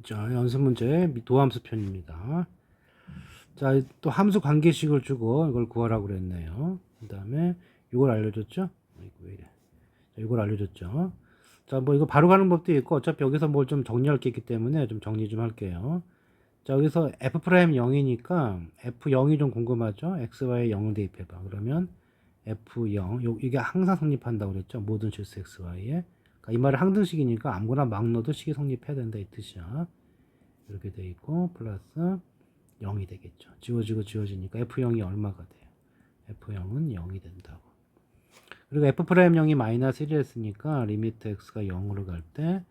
자, 연습 문제 도함수 편입니다. 자, 또 함수 관계식을 주고 이걸 구하라고 그랬네요. 그 다음에 이걸 알려줬죠? 아이고, 왜 이래. 자, 이걸 알려줬죠? 자, 뭐 이거 바로 가는 법도 있고 어차피 여기서 뭘 좀 정리할 게 있기 때문에 좀 정리 좀 할게요. 자, 여기서 f'0이니까 f0이 좀 궁금하죠? xy 0을 대입해봐. 그러면 f0, 이게 항상 성립한다고 그랬죠? 모든 실수 xy에. 그러니까 이 말은 항등식이니까 아무거나 막 넣어도 식이 성립해야 된다 이 뜻이야. 이렇게 돼 있고 플러스 0이 되겠죠. 지워지고 지워지니까 f0이 얼마가 돼요? f0은 0이 된다고. 그리고 f'0이 마이너스 1이 했으니까 리미트 x가 0으로 갈 때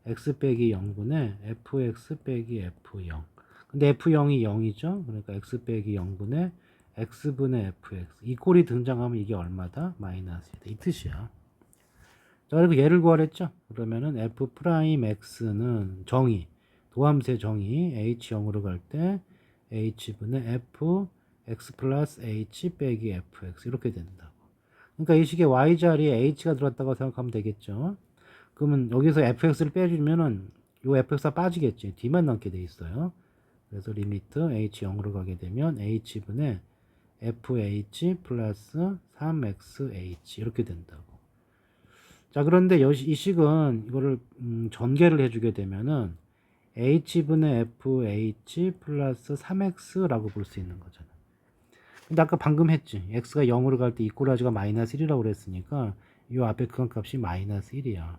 x 빼기 0분의 fx 빼기 f0. 근데 f0이 0이죠. 그러니까 x 빼기 0분의 x분의 fx. 이 꼴이 등장하면 이게 얼마다? 마이너스 2다. 이 뜻이야. 자, 그리고 얘를 구하랬죠. 그러면은 f'x는 정의, 도함수의 정의 h0으로 갈 때 h분의 f x 플러스 h 빼기 fx 이렇게 된다고. 그러니까 이 식의 y 자리에 h가 들어갔다고 생각하면 되겠죠. 그러면 여기서 fx를 빼주면은 요 fx가 빠지겠지. d만 남게 돼 있어요. 그래서 리미트 h 0으로 가게 되면 h분의 fh 플러스 3xh 이렇게 된다고. 자, 그런데 이 식은 이거를 전개를 해주게 되면은 h분의 fh 플러스 3x라고 볼 수 있는 거잖아. 근데 아까 방금 했지. x가 0으로 갈 때 이꼬라지가 마이너스 1이라고 그랬으니까 이 앞에 그 값이 마이너스 1이야.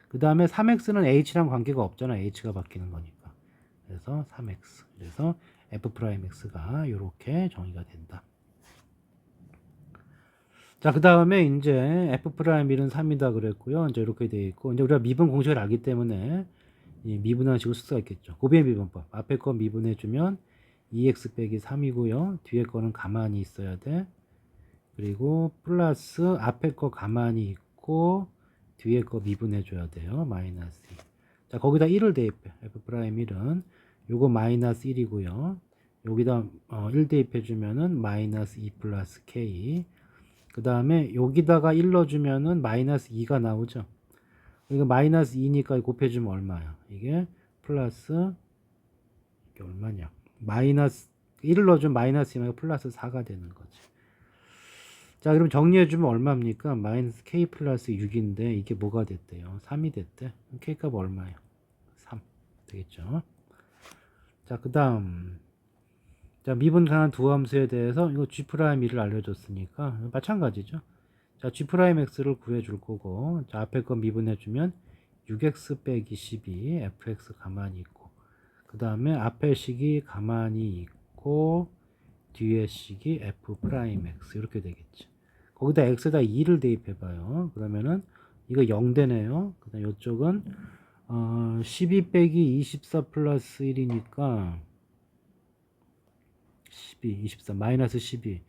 그 다음에 3x는 h랑 관계가 없잖아. h가 바뀌는 거니까. 그래서 3x. 그래서 f'x가 이렇게 정의가 된다. 자, 그 다음에 이제 f'1은 3이다 그랬고요. 이제 이렇게 되어 있고, 이제 우리가 미분 공식을 알기 때문에 이 미분하는 식으로 쓸 수가 있겠죠. 곱의 미분법. 앞에 거 미분해주면 2x 빼기 3이고요. 뒤에 거는 가만히 있어야 돼. 그리고 플러스 앞에 거 가만히 있고, 뒤에 거 미분해줘야 돼요. 마이너스 2. 자, 거기다 1을 대입해. f'1은 요거 마이너스 1이고요. 여기다 1 대입해주면은 마이너스 2 플러스 k. 그 다음에 여기다가 1 넣어주면은 마이너스 2가 나오죠. 이거 마이너스 2니까 곱해주면 얼마야? 이게 플러스, 이게 얼마냐? 마이너스, 1을 넣어주면 마이너스 2가 플러스 4가 되는 거지. 자, 그럼 정리해주면 얼마입니까? 마이너스 k 플러스 6인데 이게 뭐가 됐대요? 3이 됐대. k 값 얼마야? 3. 되겠죠? 자, 그 다음. 자, 미분가능한 두 함수에 대해서 이거 G'1을 알려줬으니까 마찬가지죠. 자, G'X를 구해줄 거고, 자, 앞에 거 미분해주면 6X 빼기 12, fx 가만히 있고, 그 다음에 앞에 식이 가만히 있고, 뒤에 식이 f'x 이렇게 되겠죠. 거기다 x에다 2를 대입해봐요. 그러면은 이거 0 되네요. 그 다음 이쪽은 12 빼기 24 플러스 1이니까 12, 24, 마이너스 12,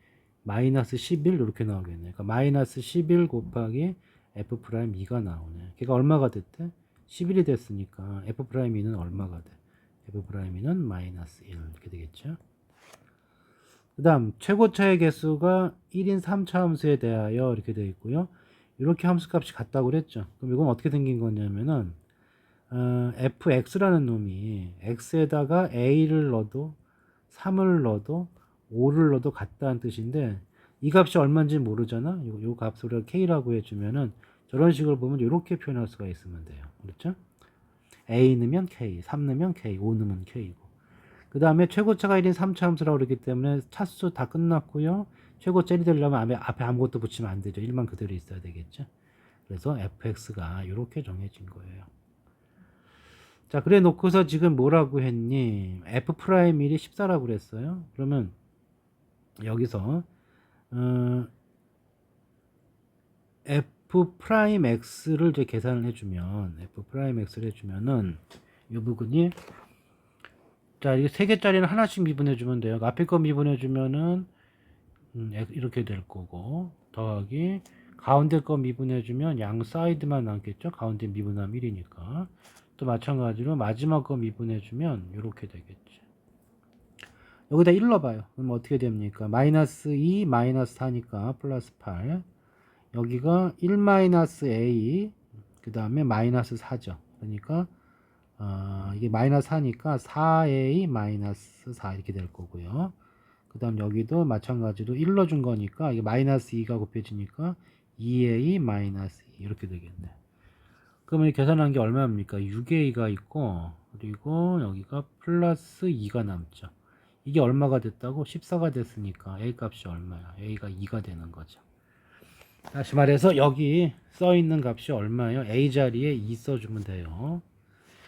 마이너스 11 이렇게 나오겠네. 그러니까 마이너스 11 곱하기 f'2가 나오네. 걔가 얼마가 됐대? 11이 됐으니까 f'2는 얼마가 돼? f'2는 마이너스 1 이렇게 되겠죠. 그 다음 최고차의 개수가 1인 3차 함수에 대하여 이렇게 되어 있고요. 이렇게 함수값이 같다고 그랬죠. 그럼 이건 어떻게 생긴 거냐면은 fx라는 놈이 x에다가 a를 넣어도 3을 넣어도 5를 넣어도 같다는 뜻인데 이 값이 얼마인지 모르잖아. 요 값을 우리가 k라고 해주면은 저런 식으로 보면 이렇게 표현할 수가 있으면 돼요. 그렇죠? a 넣으면 k, 3 넣으면 k, 5 넣으면 k고. 그 다음에 최고차가 1인 3차 함수라고 그러기 때문에 차수 다 끝났고요. 최고차 1이 되려면 앞에 아무것도 붙이면 안 되죠. 1만 그대로 있어야 되겠죠. 그래서 fx가 이렇게 정해진 거예요. 자, 그래 놓고서 지금 뭐라고 했니? f'1이 14라고 그랬어요. 그러면 여기서 f'x를 이제 계산을 해주면 f'x를 해주면은 이 부분이 자, 이게 세 개짜리는 하나씩 미분해주면 돼요. 앞에 거 미분해주면은 이렇게 될 거고 더하기 가운데 거 미분해주면 양 사이드만 남겠죠. 가운데 미분하면 1이니까 또 마찬가지로 마지막 거 미분해주면 이렇게 되겠죠. 여기다 1 넣어봐요. 그럼 어떻게 됩니까? 마이너스 2 마이너스 4니까 플러스 8. 여기가 1 마이너스 a 그 다음에 마이너스 4죠. 그러니까 이게 마이너스 4니까 4a 마이너스 4 이렇게 될 거고요. 그 다음 여기도 마찬가지로 1로 준 거니까 이게 마이너스 2가 곱해지니까 2a 마이너스 2 이렇게 되겠네. 그러면 이 계산한 게 얼마입니까? 6a가 있고 그리고 여기가 플러스 2가 남죠. 이게 얼마가 됐다고? 14가 됐으니까 a 값이 얼마야? a가 2가 되는 거죠. 다시 말해서 여기 써 있는 값이 얼마예요? a 자리에 2 써주면 돼요.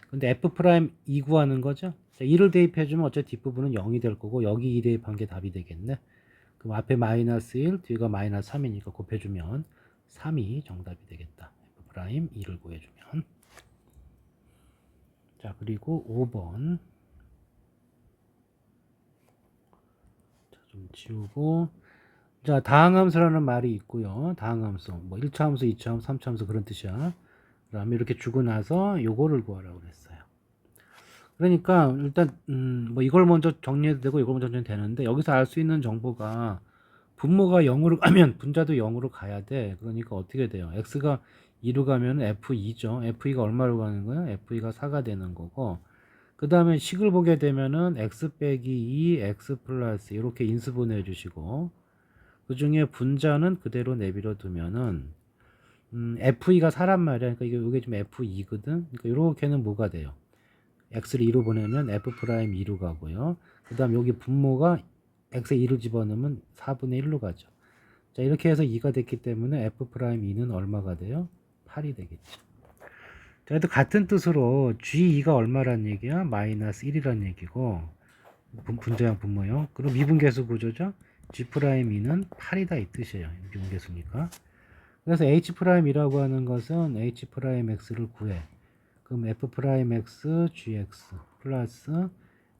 근데 f'2 구하는 거죠? 자, 2를 대입해주면 어차피 뒷부분은 0이 될 거고 여기 2 대입한 게 답이 되겠네. 그럼 앞에 마이너스 1, 뒤가 마이너스 3이니까 곱해주면 3이 정답이 되겠다. f'2를 구해주면. 자, 그리고 5번. 자, 좀 지우고. 자, 다항함수라는 말이 있고요. 다항함수. 뭐 1차 함수, 2차 함수, 3차 함수 그런 뜻이야. 그 다음에 이렇게 주고 나서 요거를 구하라고 그랬어요. 그러니까 일단 뭐 이걸 먼저 정리해도 되고 이걸 먼저 정리해도 되는데 여기서 알 수 있는 정보가 분모가 0으로 가면 분자도 0으로 가야 돼. 그러니까 어떻게 돼요? x가 2로 가면 f2죠. f2가 얼마로 가는 거야? f2가 4가 되는 거고 그 다음에 식을 보게 되면은 x 빼기 2 x 플러스 이렇게 인수분해 주시고 그 중에 분자는 그대로 내버려 두면은 f2가 4란 말이야. 그러니까 이게 좀 f2거든. 그러니까 이렇게는 뭐가 돼요? x를 2로 보내면 f'2로 가고요. 그 다음 여기 분모가 x에 2를 집어넣으면 4분의 1로 가죠. 자, 이렇게 해서 2가 됐기 때문에 f'2는 얼마가 돼요? 8이 되겠죠. 자, 또 같은 뜻으로 g2가 얼마란 얘기야? 마이너스 1이란 얘기고 분자형 분모형. 그럼 미분계수 구조죠? g'2는 8이다 이 뜻이에요. 미분계수니까. 그래서 h'이라고 하는 것은 h'x를 구해. 그럼 f'x gx 플러스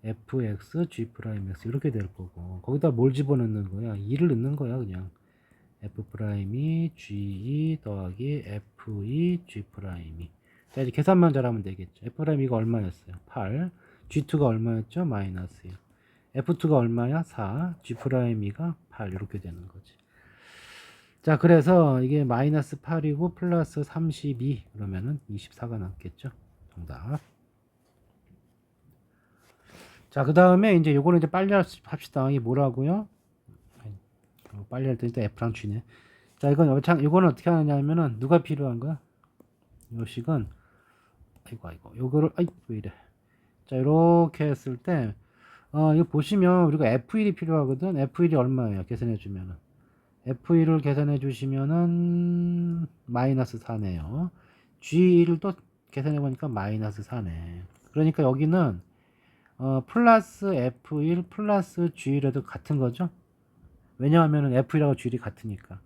fx g'x 이렇게 될 거고 거기다 뭘 집어넣는 거야? 2를 넣는 거야 그냥. f'이 ge 더하기 fe g'. 자, 이제 계산만 잘하면 되겠죠. f'이가 얼마였어요? 8. g2가 얼마였죠? 마이너스 1. f2가 얼마야? 4. g'이가 8 이렇게 되는 거지. 자, 그래서 이게 마이너스 8이고 플러스 32 그러면은 24가 남겠죠. 정답. 자, 그 다음에 이제 요거는 이제 빨리 합시다. 이게 뭐라고요? 빨리 할 때 일단 F랑 G네. 자, 이거는 어떻게 하느냐면은 누가 필요한 거야? 요 식은 아이고 요거를 왜 이래? 자, 이렇게 했을 때 이거 보시면 우리가 F1이 필요하거든. F1이 얼마예요? 계산해 주면은 F1을 계산해 주시면은 마이너스 4네요. G1을 또 계산해 보니까 마이너스 4네. 그러니까 여기는 플러스 F1 플러스 G1에도 같은 거죠. 왜냐하면 F1하고 G1이 같으니까.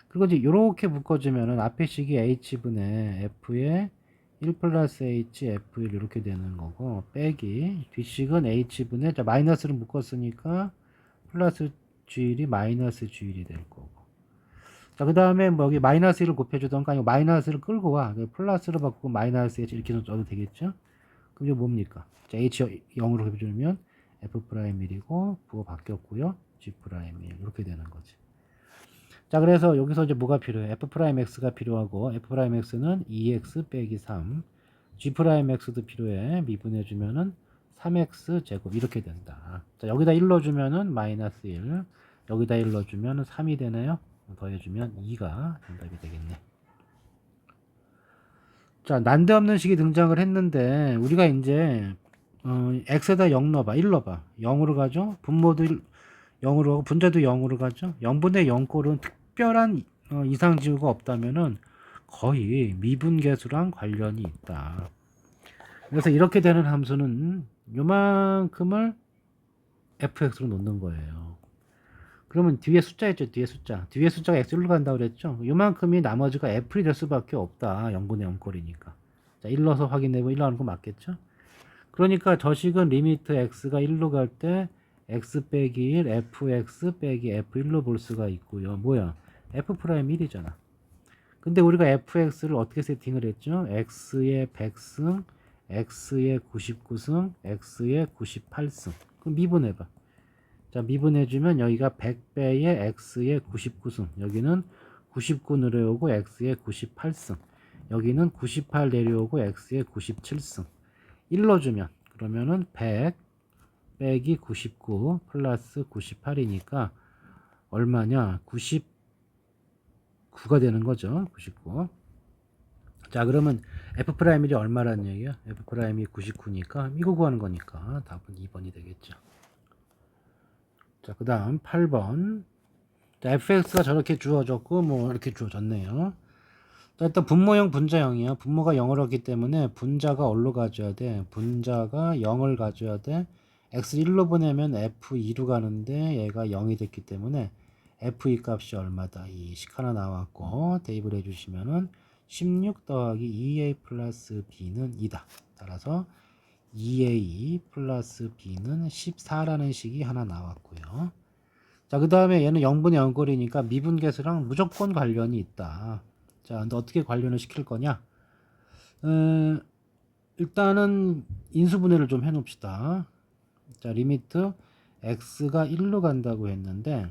그리고 이제 이렇게 묶어주면은 앞에 식이 H분의 F에 1 플러스 H F1 이렇게 되는 거고 빼기 뒷식은 H분의 자 마이너스를 묶었으니까 플러스 G1이 마이너스 G1이 될 거고 자 그 다음에 뭐 여기 마이너스 1을 곱해주던가 아니면 마이너스를 끌고 와 플러스로 바꾸고 마이너스 H 이렇게 써도 되겠죠. 그럼 이게 뭡니까? 자, H 0으로 해주면 F'1이고 부호 바뀌었고요. G'1 이렇게 되는 거지. 자, 그래서 여기서 이제 뭐가 필요해? F'X가 필요하고 F'X는 2X 빼기 3 G'X도 필요해. 미분해주면은 3X 제곱 이렇게 된다. 자, 여기다 1 넣어주면은 마이너스 1 여기다 1 넣어주면은 3이 되네요. 더해주면 2가 정답이 되겠네. 자, 난데없는 식이 등장을 했는데 우리가 이제 x에다 0 넣어봐. 1 넣어봐. 0으로 가죠. 분모도 0으로 가고 분자도 0으로 가죠. 0분의 0꼴은 특별한 이상지우가 없다면은 거의 미분계수랑 관련이 있다. 그래서 이렇게 되는 함수는 요만큼을 fx로 놓는 거예요. 그러면 뒤에 숫자 있죠. 뒤에 숫자가 x로 간다고 그랬죠. 요만큼이 나머지가 f이 될 수밖에 없다. 0분의 0꼴이니까. 자, 1 넣어서 확인해보면 1 나오는 거 맞겠죠? 그러니까 저 식은 리미트 x가 1로 갈 때 x 빼기 1 fx 빼기 f1로 볼 수가 있고요. 뭐야? f'1이잖아. 근데 우리가 fx를 어떻게 세팅을 했죠? x의 100승, x의 99승, x의 98승. 그럼 미분해봐. 자, 미분해주면 여기가 100배의 x의 99승. 여기는 99 내려오고 x의 98승. 여기는 98 내려오고 x의 97승. 1로 주면 그러면은 100 빼기 99 플러스 98이니까 얼마냐? 99가 되는 거죠. 99. 자, 그러면 F'일이 얼마라는 얘기야? F'이 99니까 이거 구하는 거니까 답은 2번이 되겠죠. 자, 그 다음 8번. 자, fx가 저렇게 주어졌고 뭐 이렇게 주어졌네요. 자, 일단 분모형 분자형이야. 분모가 0을 하기 때문에 분자가 어디로 가져야 돼? 분자가 0을 가져야 돼. x 1로 보내면 f2로 가는데 얘가 0이 됐기 때문에 f2 값이 얼마다? 2식 하나 나왔고 대입을 해주시면은 16 더하기 2a 플러스 b는 2다. 따라서 2a 플러스 b는 14라는 식이 하나 나왔고요. 자, 그 다음에 얘는 0분의 0꼴이니까 미분계수랑 무조건 관련이 있다. 자, 근데 어떻게 관련을 시킬 거냐? 일단은 인수분해를 좀 해놓읍시다. 자, 리미트 x가 1로 간다고 했는데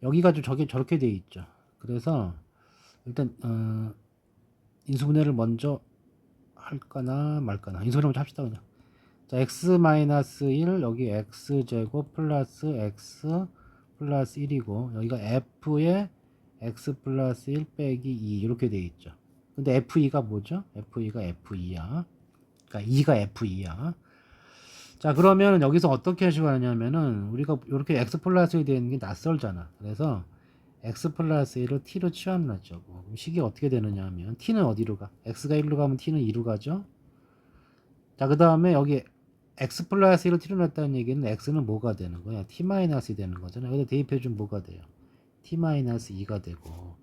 여기가 좀 저렇게 돼 있죠. 그래서 일단 인수분해를 먼저 할까나 말까나. 인수분해 먼저 합시다 그냥. 자, x-1 여기 x제곱 플러스 x 플러스 1이고 여기가 f에 x 플러스 1 빼기 2 이렇게 돼 있죠. 근데 f2가 뭐죠? f2가 f2야. 그러니까 2가 f2야. 자, 그러면 여기서 어떻게 하시고 하냐면은 우리가 이렇게 x 플러스 1이 되는 게 낯설잖아. 그래서 x 플러스 1을 t로 치환하죠. 그럼 식이 어떻게 되느냐 하면 t는 어디로 가? x가 1로 가면 t는 2로 가죠. 자, 그 다음에 여기 x 플러스 1을 t로 놨다는 얘기는 x는 뭐가 되는 거야? t-2 되는 거잖아. 여기다 대입해주면 뭐가 돼요? t-2가 되고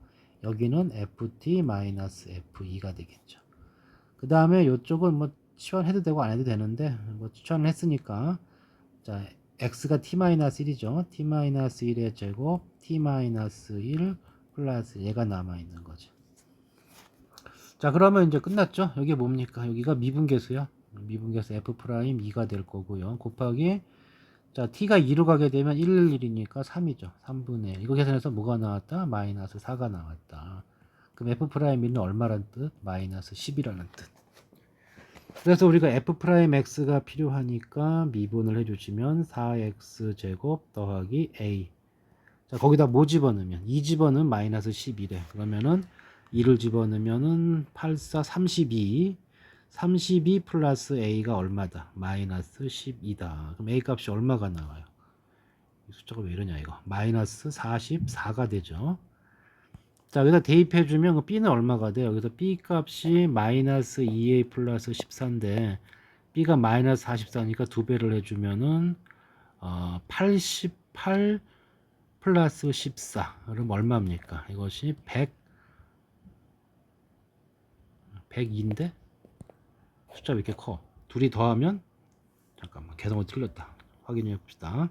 여기는 ft-f2가 되겠죠. 그 다음에 이쪽은 뭐 치환해도 되고 안 해도 되는데 뭐 치환을 했으니까 자, x가 t-1이죠. t-1의 제곱 t-1 플러스 얘가 남아있는 거죠. 자, 그러면 이제 끝났죠. 여기 뭡니까? 여기가 미분계수야. 미분계수 f'2가 될 거고요. 곱하기 자, t가 2로 가게 되면 1, 1이니까 3이죠. 3분의 1. 이거 계산해서 뭐가 나왔다? 마이너스 4가 나왔다. 그럼 f'1은 얼마란 뜻? 마이너스 10이라는 뜻. 그래서 우리가 f'x가 필요하니까 미분을 해주시면 4x제곱 더하기 a. 자, 거기다 뭐 집어넣으면? 2 집어넣으면 마이너스 11에. 그러면은 2를 집어넣으면은 8, 4, 32. 32 플러스 a가 얼마다? 마이너스 12다. 그럼 a 값이 얼마가 나와요? 이 숫자가 왜 이러냐 이거. 마이너스 44가 되죠. 자, 여기다 대입해주면 b는 얼마가 돼요? 여기서 b 값이 마이너스 2a 플러스 14인데 b가 마이너스 44니까 2배를 해주면은 88 플러스 14. 그럼 얼마입니까? 이것이 102인데 숫자 왜 이렇게 커? 둘이 더하면 잠깐만 계산이 틀렸다. 확인해 봅시다.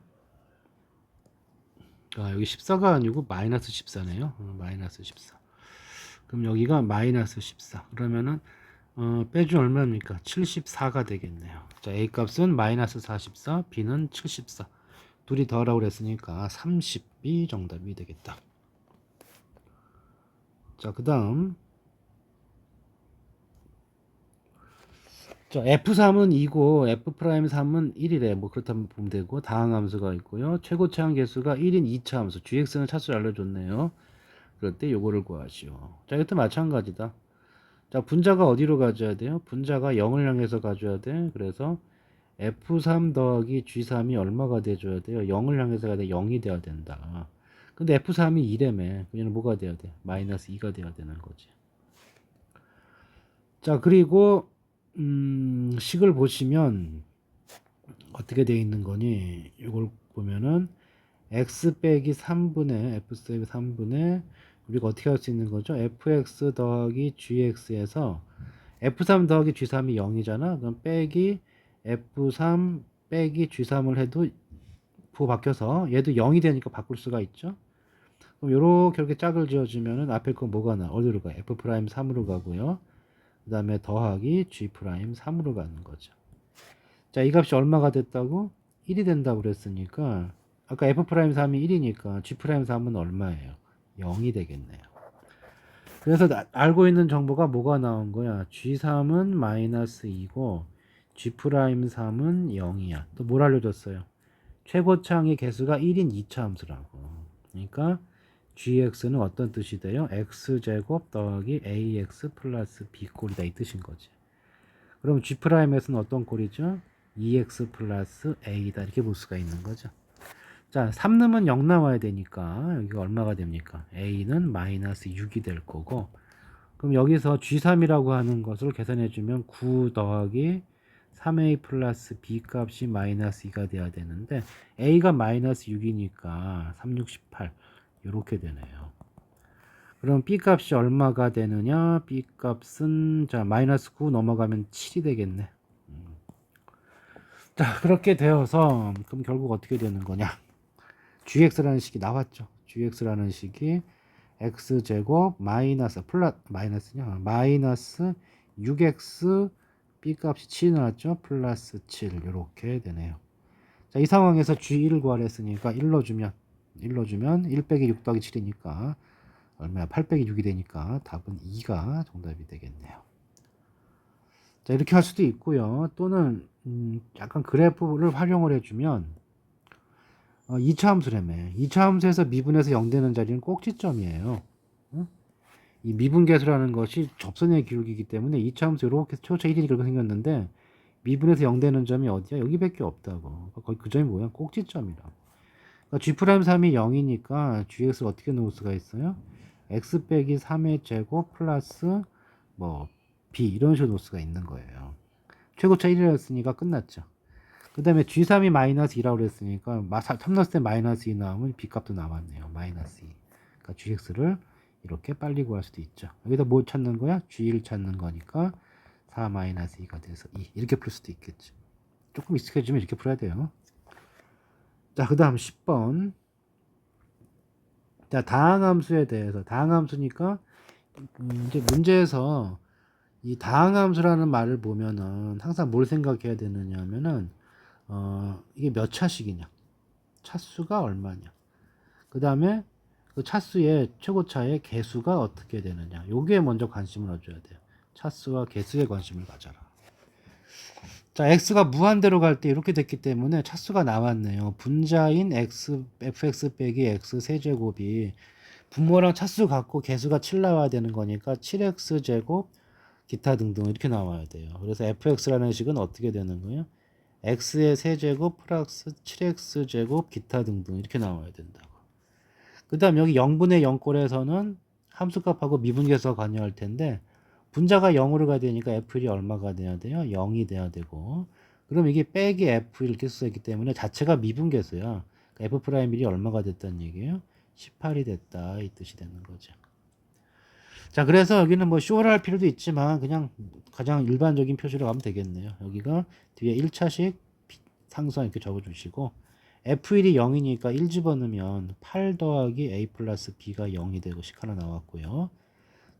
여기 14가 아니고 마이너스 14네요. 마이너스 14. 그럼 여기가 마이너스 14. 그러면은 빼주면 얼마입니까? 74가 되겠네요. 자, A 값은 마이너스 44, B는 74. 둘이 더하라고 그랬으니까 30이 정답이 되겠다. 자, 그 다음 자, F3은 2고 F'3은 1이래. 뭐 그렇다면 보면 되고 다항함수가 있고요. 최고 차항 계수가 1인 2차 함수. GX는 차수를 알려줬네요. 그럴 때 요거를 구하시오. 자, 이것도 마찬가지다. 자, 분자가 어디로 가져야 돼요? 분자가 0을 향해서 가져야 돼. 그래서 F3 더하기 G3이 얼마가 돼줘야 돼요? 0을 향해서 가야 돼. 0이 돼야 된다. 근데 F3이 2래매. 그냥 뭐가 돼야 돼? 마이너스 2가 돼야 되는 거지. 자, 그리고 식을 보시면 어떻게 되어 있는 거니? 이걸 보면은 x 빼기 3분의 f 빼기 3분의 우리가 어떻게 할 수 있는 거죠? fx 더하기 gx에서 f3 더하기 g3이 0이잖아. 그럼 빼기 f3 빼기 g3을 해도 부호 바뀌어서 얘도 0이 되니까 바꿀 수가 있죠. 그럼 이렇게 짝을 지어주면은 앞에 거 뭐가 나? 어디로 가? f'3으로 가고요. 그 다음에 더하기 g'3으로 가는 거죠. 자, 이 값이 얼마가 됐다고? 1이 된다고 그랬으니까 아까 f'3이 1이니까 g'3은 얼마예요? 0이 되겠네요. 그래서 알고 있는 정보가 뭐가 나온 거야? G3은 마이너스 2고 G'3은 0이야. 또 뭘 알려줬어요? 최고차항의 개수가 1인 2차 함수라고. 그러니까 gx는 어떤 뜻이 돼요? x제곱 더하기 ax 플러스 b꼴이다 이 뜻인 거지. 그럼 g's는 어떤 꼴이죠? 2x 플러스 a다 이렇게 볼 수가 있는 거죠. 자, 3 넣으면 0 나와야 되니까 여기가 얼마가 됩니까? a는 마이너스 6이 될 거고, 그럼 여기서 G3이라고 하는 것을 계산해주면 9 더하기 3a 플러스 b 값이 마이너스 2가 돼야 되는데 a가 마이너스 6이니까 3, 6, 18 이렇게 되네요. 그럼 b 값이 얼마가 되느냐? b 값은 자 마이너스 9 넘어가면 7이 되겠네. 자 그렇게 되어서 그럼 결국 어떻게 되는 거냐? gx라는 식이 나왔죠. gx라는 식이 x제곱 마이너스 마이너스냐 마이너스 6x b 값이 7이 나왔죠. 플러스 7 이렇게 되네요. 자, 이 상황에서 g1을 구하려 했으니까 1 넣어주면 1 빼기 6 더하기 7이니까 얼마야? 8 빼기 6이 되니까 답은 2가 정답이 되겠네요. 자, 이렇게 할 수도 있고요. 또는 약간 그래프를 활용을 해주면 2차 함수라며. 2차 함수에서 미분에서 0 되는 자리는 꼭지점이에요. 이 미분계수라는 것이 접선의 기울기이기 때문에 2차 함수 이렇게 최고차 1이니까 그렇게 생겼는데 미분에서 0 되는 점이 어디야? 여기밖에 없다고. 거의 그 점이 뭐야? 꼭지점이라고. 그러니까 G'3이 0이니까 GX를 어떻게 놓을 수가 있어요? X 빼기 3의 제곱 플러스 뭐 B 이런 식으로 놓을 수가 있는 거예요. 최고차 1이었으니까 끝났죠. 그 다음에 G3이 마이너스 2라고 그랬으니까 3 넣었을 때 마이너스 2 나오면 B 값도 나왔네요. 마이너스 2. 그러니까 GX를 이렇게 빨리 구할 수도 있죠. 여기다 뭐 찾는 거야? G1 찾는 거니까 4 마이너스 2가 돼서 2 이렇게 풀 수도 있겠죠. 조금 익숙해지면 이렇게 풀어야 돼요. 자, 그 다음 10번. 자, 다항함수에 대해서 다항함수니까 이제 문제에서 이 다항함수라는 말을 보면은 항상 뭘 생각해야 되느냐 하면은 이게 몇 차식이냐, 차수가 얼마냐, 그 다음에 그 차수의 최고차의 개수가 어떻게 되느냐, 요게 먼저 관심을 넣어줘야 돼요. 차수와 개수에 관심을 가져라. 자, x가 무한대로 갈 때 이렇게 됐기 때문에 차수가 나왔네요. 분자인 x fx 빼기 x 세제곱이 분모랑 차수 갖고 개수가 7 나와야 되는 거니까 7x 제곱 기타 등등 이렇게 나와야 돼요. 그래서 fx라는 식은 어떻게 되는 거예요? x의 세제곱 플러스 7x 제곱 기타 등등 이렇게 나와야 된다고. 그 다음 여기 0분의 0꼴에서는 함수값하고 미분계수가 관여할 텐데 분자가 0으로 가야 되니까 f1이 얼마가 돼야 돼요? 0이 돼야 되고, 그럼 이게 빼기 f1 이렇게 쓰기 때문에 자체가 미분계수야. 그러니까 f'1이 얼마가 됐다는 얘기예요? 18이 됐다 이 뜻이 되는 거죠. 자, 그래서 여기는 뭐 쇼를 할 필요도 있지만 그냥 가장 일반적인 표시로 가면 되겠네요. 여기가 뒤에 1차식 상수항 이렇게 적어주시고 f1이 0이니까 1 집어넣으면 8 더하기 a 플러스 b가 0이 되고 식 하나 나왔고요.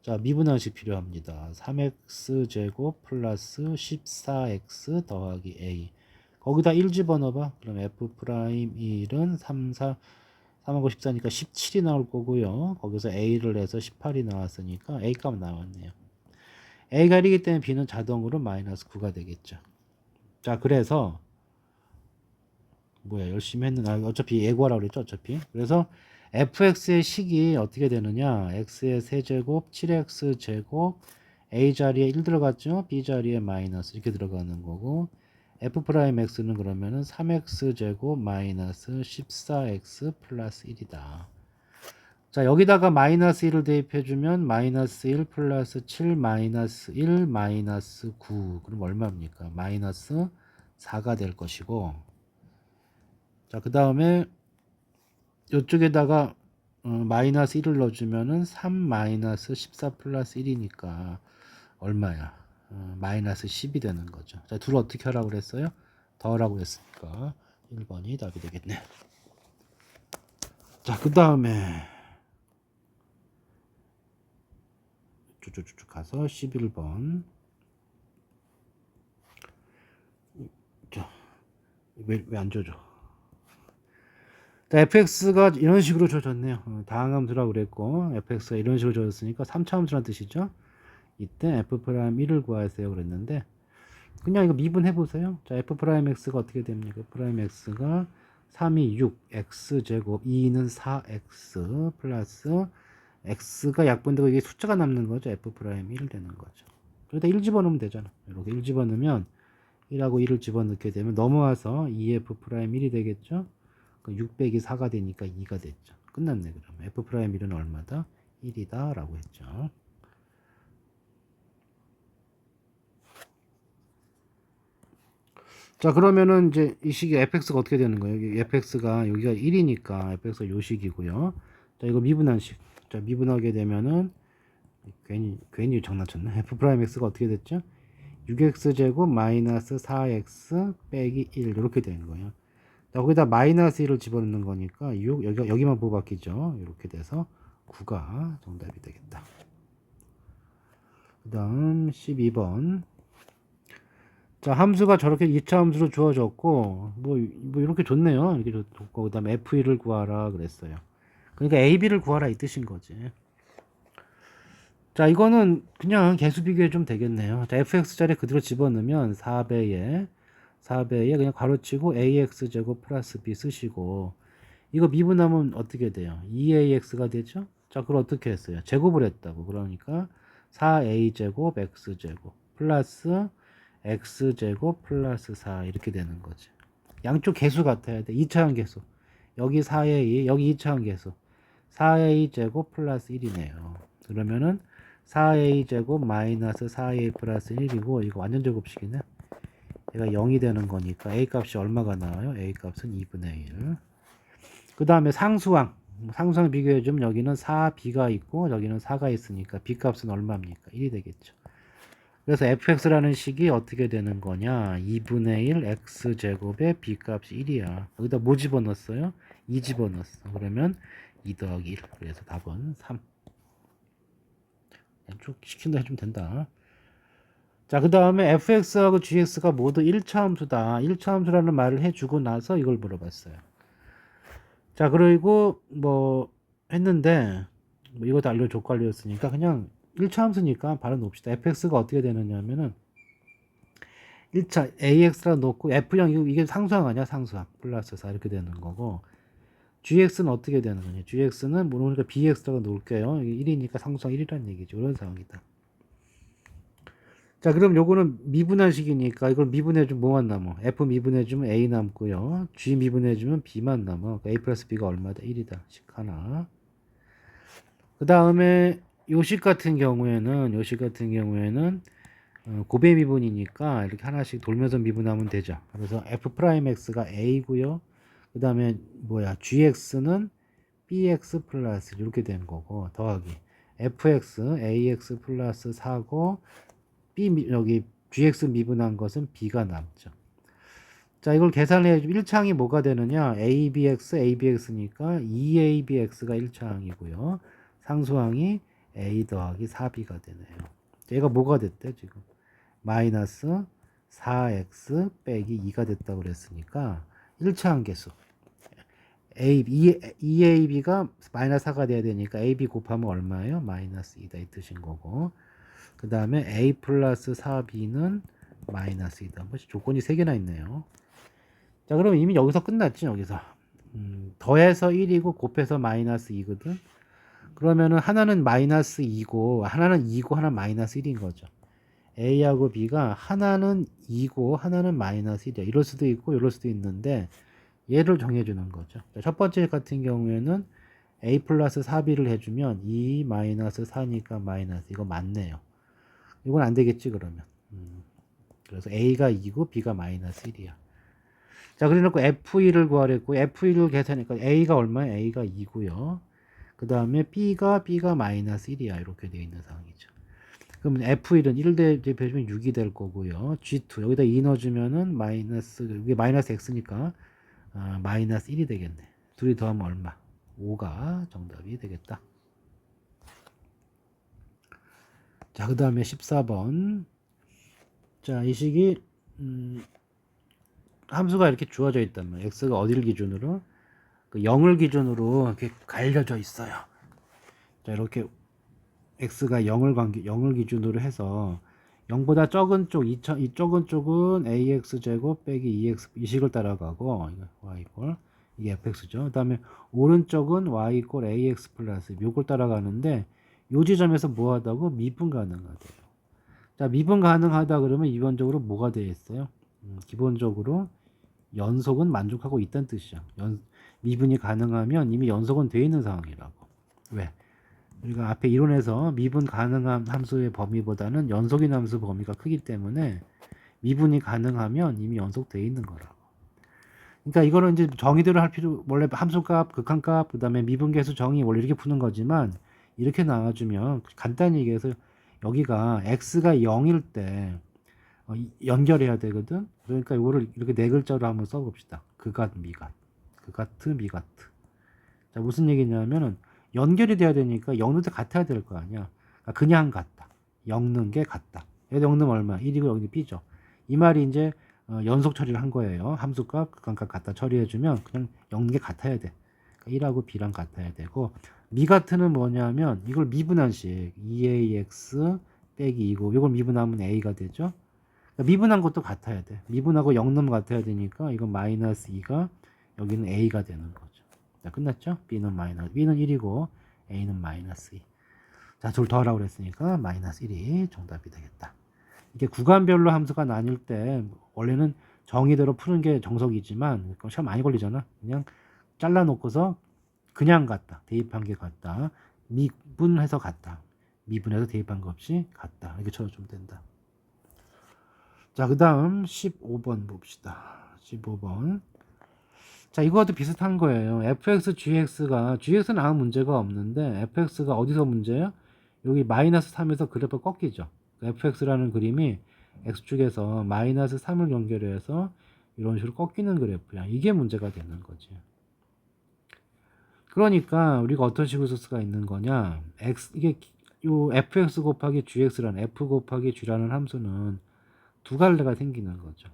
자, 미분항식 필요합니다. 3x 제곱 플러스 14x 더하기 a. 거기다 1 집어넣어봐. 그럼 f'1은 3하고 14니까 17이 나올 거고요. 거기서 a를 해서 18이 나왔으니까 a 값 나왔네요. a가 1이기 때문에 b는 자동으로 마이너스 9가 되겠죠. 자, 그래서 뭐야 열심히 했는데 어차피 예고하라고 그랬죠. 어차피. 그래서 fx의 식이 어떻게 되느냐, x의 세제곱 7x 제곱 a 자리에 1 들어갔죠. b 자리에 마이너스 이렇게 들어가는 거고, f'x는 그러면은 3x 제곱 마이너스 14x 플러스 1이다. 자, 여기다가 마이너스 1을 대입해주면 마이너스 1 플러스 7 마이너스 1 마이너스 9 그럼 얼마입니까? 마이너스 4가 될 것이고, 자, 그 다음에 이쪽에다가 마이너스 1을 넣어주면은 3 마이너스 14 플러스 1이니까 얼마야? 마이너스 10이 되는 거죠. 자, 둘 어떻게 하라고 그랬어요? 더하라고 했으니까 1번이 답이 되겠네. 자, 그 다음에 쭉쭉쭉 가서 11번. 자, 왜 안 줘줘? 자, fx가 이런 식으로 주어졌네요. 다항함수라고 그랬고 fx가 이런 식으로 주어졌으니까 3차 함수란 뜻이죠. 이때 f'1을 구하세요 그랬는데 그냥 이거 미분해 보세요. 자, f'x가 어떻게 됩니까? f'x가 3이 6, x제곱, 2는 4x 플러스 x가 약분되고 이게 숫자가 남는 거죠. f'1 되는 거죠. 여기다 1 집어넣으면 되잖아. 이렇게 1 집어넣으면 1하고 1을 집어넣게 되면 넘어와서 2f'1이 되겠죠. 6 빼기 4가 되니까 2가 됐죠. 끝났네. 그러면 f'1은 얼마다? 1이다 라고 했죠. 자, 그러면은 이제 이 식이 fx가 어떻게 되는 거예요? 여기 fx가 여기가 1이니까 fx가 요 식이고요. 자, 이거 미분한 식. 자, 미분하게 되면은 괜히 장난쳤네. f'x가 어떻게 됐죠? 6x 제곱 마이너스 4x 빼기 1 이렇게 되는 거예요. 자, 거기다 마이너스 1을 집어넣는 거니까 6 여기만 부호 바뀌죠. 이렇게 돼서 9가 정답이 되겠다. 그다음 12번. 자, 함수가 저렇게 2차 함수로 주어졌고, 뭐 이렇게 좋네요. 이렇게 좋고, 그 다음에 F1을 구하라 그랬어요. 그러니까 AB를 구하라 이 뜻인 거지. 자, 이거는 그냥 개수 비교해 좀 되겠네요. 자, fx자리 그대로 집어넣으면 4배에 그냥 괄호치고 ax제곱 플러스 b 쓰시고, 이거 미분하면 어떻게 돼요? 2ax가 되죠? 자, 그걸 어떻게 했어요? 제곱을 했다고. 그러니까 4a제곱 x제곱 플러스 x제곱 플러스 4 이렇게 되는 거지. 양쪽 개수 같아야 돼. 2차항 개수. 여기 4a, 여기 2차항 개수. 4a제곱 플러스 1이네요. 그러면은 4a제곱 마이너스 4a 플러스 1이고 이거 완전 제곱식이네. 얘가 0이 되는 거니까 a 값이 얼마가 나와요? a 값은 2분의 1. 그 다음에 상수항. 상수항 비교해주면 여기는 4b가 있고 여기는 4가 있으니까 b 값은 얼마입니까? 1이 되겠죠. 그래서 fx라는 식이 어떻게 되는 거냐? 2분의 1 x제곱에 b값이 1이야. 여기다 뭐 집어넣었어요? 2 집어넣었어. 그러면 2 더하기 1. 그래서 답은 3. 쭉 시킨다 해주면 된다. 자, 그 다음에 fx하고 gx가 모두 1차 함수다. 1차 함수라는 말을 해주고 나서 이걸 물어봤어요. 자, 그리고 뭐 했는데 뭐 이것도 알려줬고 알려줬으니까 그냥 1차 함수니까 바로 놓읍시다. fx가 어떻게 되느냐 하면은 1차 ax라 놓고 f형 이게 상수항 아니야? 상수항 플러스 4 이렇게 되는 거고 gx는 어떻게 되는 거냐? gx는 모르니까 bx라고 놓을게요. 1이니까 상수항 1이라는 얘기죠. 이런 상황이다. 자, 그럼 요거는 미분한식이니까 이걸 미분해주면 뭐만 남어? f 미분해주면 a 남고요. g 미분해주면 b만 남어. 그러니까 a 플러스 b가 얼마다? 1이다. 식 하나. 그 다음에 요식 같은 경우에는 고배 미분이니까 이렇게 하나씩 돌면서 미분하면 되죠. 그래서 f'x가 a고요. 그 다음에 gx는 bx 플러스 이렇게 된 거고 더하기 fx ax 플러스 4고 여기 gx 미분한 것은 b가 남죠. 자, 이걸 계산을 해주면 1차항이 뭐가 되느냐? abx니까 2abx가 1차항이고요. 상수항이 a 더하기 4b가 되네요. 얘가 뭐가 됐대 지금? 마이너스 4x 빼기 2가 됐다고 그랬으니까 1차항 계수 2ab가 마이너스 4가 돼야 되니까 ab 곱하면 얼마예요? 마이너스 2다 이 뜻인 거고 그 다음에 a 플러스 4b는 마이너스 2다. 조건이 3개나 있네요. 자, 그럼 이미 여기서 끝났지 여기서. 더해서 1이고 곱해서 마이너스 2거든. 그러면은 하나는 마이너스 2고 하나는 2고 하나는 마이너스 1인 거죠. A하고 B가 하나는 2고 하나는 마이너스 1이야. 이럴 수도 있고 이럴 수도 있는데 얘를 정해주는 거죠. 자, 첫 번째 같은 경우에는 A 플러스 4B를 해주면 2 마이너스 4니까 마이너스 이거 맞네요. 이건 안 되겠지 그러면. 그래서 A가 2고 B가 마이너스 1이야. 자, 그래놓고 F1을 구하랬고 F1을 계산하니까 A가 얼마야? A가 2고요. 그 다음에 B가 마이너스 1이야. 이렇게 되어 있는 상황이죠. 그럼 F1은 1 대입해주면 6이 될 거고요. G2 여기다 2 넣어주면은 마이너스 이게 마이너스 X니까 마이너스 1이 되겠네. 둘이 더하면 얼마? 5가 정답이 되겠다. 자, 그 다음에 14번. 자, 이 식이 함수가 이렇게 주어져 있단 말이에요. x가 어디를 기준으로? 그 0을 기준으로 이렇게 갈려져 있어요. 자, 이렇게 x가 0을 기준으로 해서 0보다 적은 쪽, 이 적은 쪽은 ax제곱 빼기 2x 이 식을 따라가고 y 이꼴 이게 fx죠. 그 다음에 오른쪽은 y 이꼴 ax 플러스 요걸 따라가는데 요 지점에서 뭐 하다고? 미분 가능하대요. 자, 미분 가능하다 그러면 기본적으로 뭐가 되어 있어요? 기본적으로 연속은 만족하고 있다는 뜻이죠. 미분이 가능하면 이미 연속은 되어 있는 상황이라고. 왜? 우리가 앞에 이론에서 미분 가능한 함수의 범위보다는 연속인 함수 범위가 크기 때문에 미분이 가능하면 이미 연속되어 있는 거라고. 그러니까 이거는 이제 정의대로 할 필요, 원래 함수값, 극한값, 그 다음에 미분계수 정의 원래 이렇게 푸는 거지만 이렇게 나와주면 간단히 얘기해서 여기가 x가 0일 때 연결해야 되거든. 그러니까 이거를 이렇게 네 글자로 한번 써봅시다. 그갓, 미갓, 그가트, 미가트. 자, 무슨 얘기냐면은 연결이 돼야 되니까 엮는 게 같아야 될 거 아니야. 그러니까 그냥 같다. 엮는 게 같다. 여기 엮는 얼마? 1이고 여기 b죠. 이 말이 이제 연속 처리를 한 거예요. 함수값, 극한값 갖다 처리해주면 그냥 엮는 게 같아야 돼. 그러니까 1하고 b랑 같아야 되고 미가트는 뭐냐면 이걸 미분한식 2ax 빼기 2고 이걸 미분하면 a가 되죠. 그러니까 미분한 것도 같아야 돼. 미분하고 엮는 같아야 되니까 이건 마이너스 2가 여기는 a가 되는 거죠. 자, 끝났죠? B는 1이고 A는 마이너스 2. 자, 둘 더하라고 그랬으니까 마이너스 1이 정답이 되겠다. 이게 구간별로 함수가 나뉠 때 원래는 정의대로 푸는 게 정석이지만 시험 많이 걸리잖아. 그냥 잘라놓고서 그냥 같다. 대입한 게 같다. 미분해서 같다. 미분해서 대입한 거 없이 같다. 이렇게 쳐주면 된다. 자, 그 다음 15번 봅시다. 15번. 자, 이거도 비슷한 거예요. fx, gx는 아무 문제가 없는데 fx가 어디서 문제야? 여기 마이너스 3에서 그래프 꺾이죠. fx라는 그림이 x축에서 마이너스 3을 연결해서 이런 식으로 꺾이는 그래프야. 이게 문제가 되는 거지. 그러니까 우리가 어떤 식으로 쓸 수가 있는 거냐? 이게 요 fx 곱하기 gx라는 f 곱하기 g라는 함수는 두 갈래가 생기는 거죠.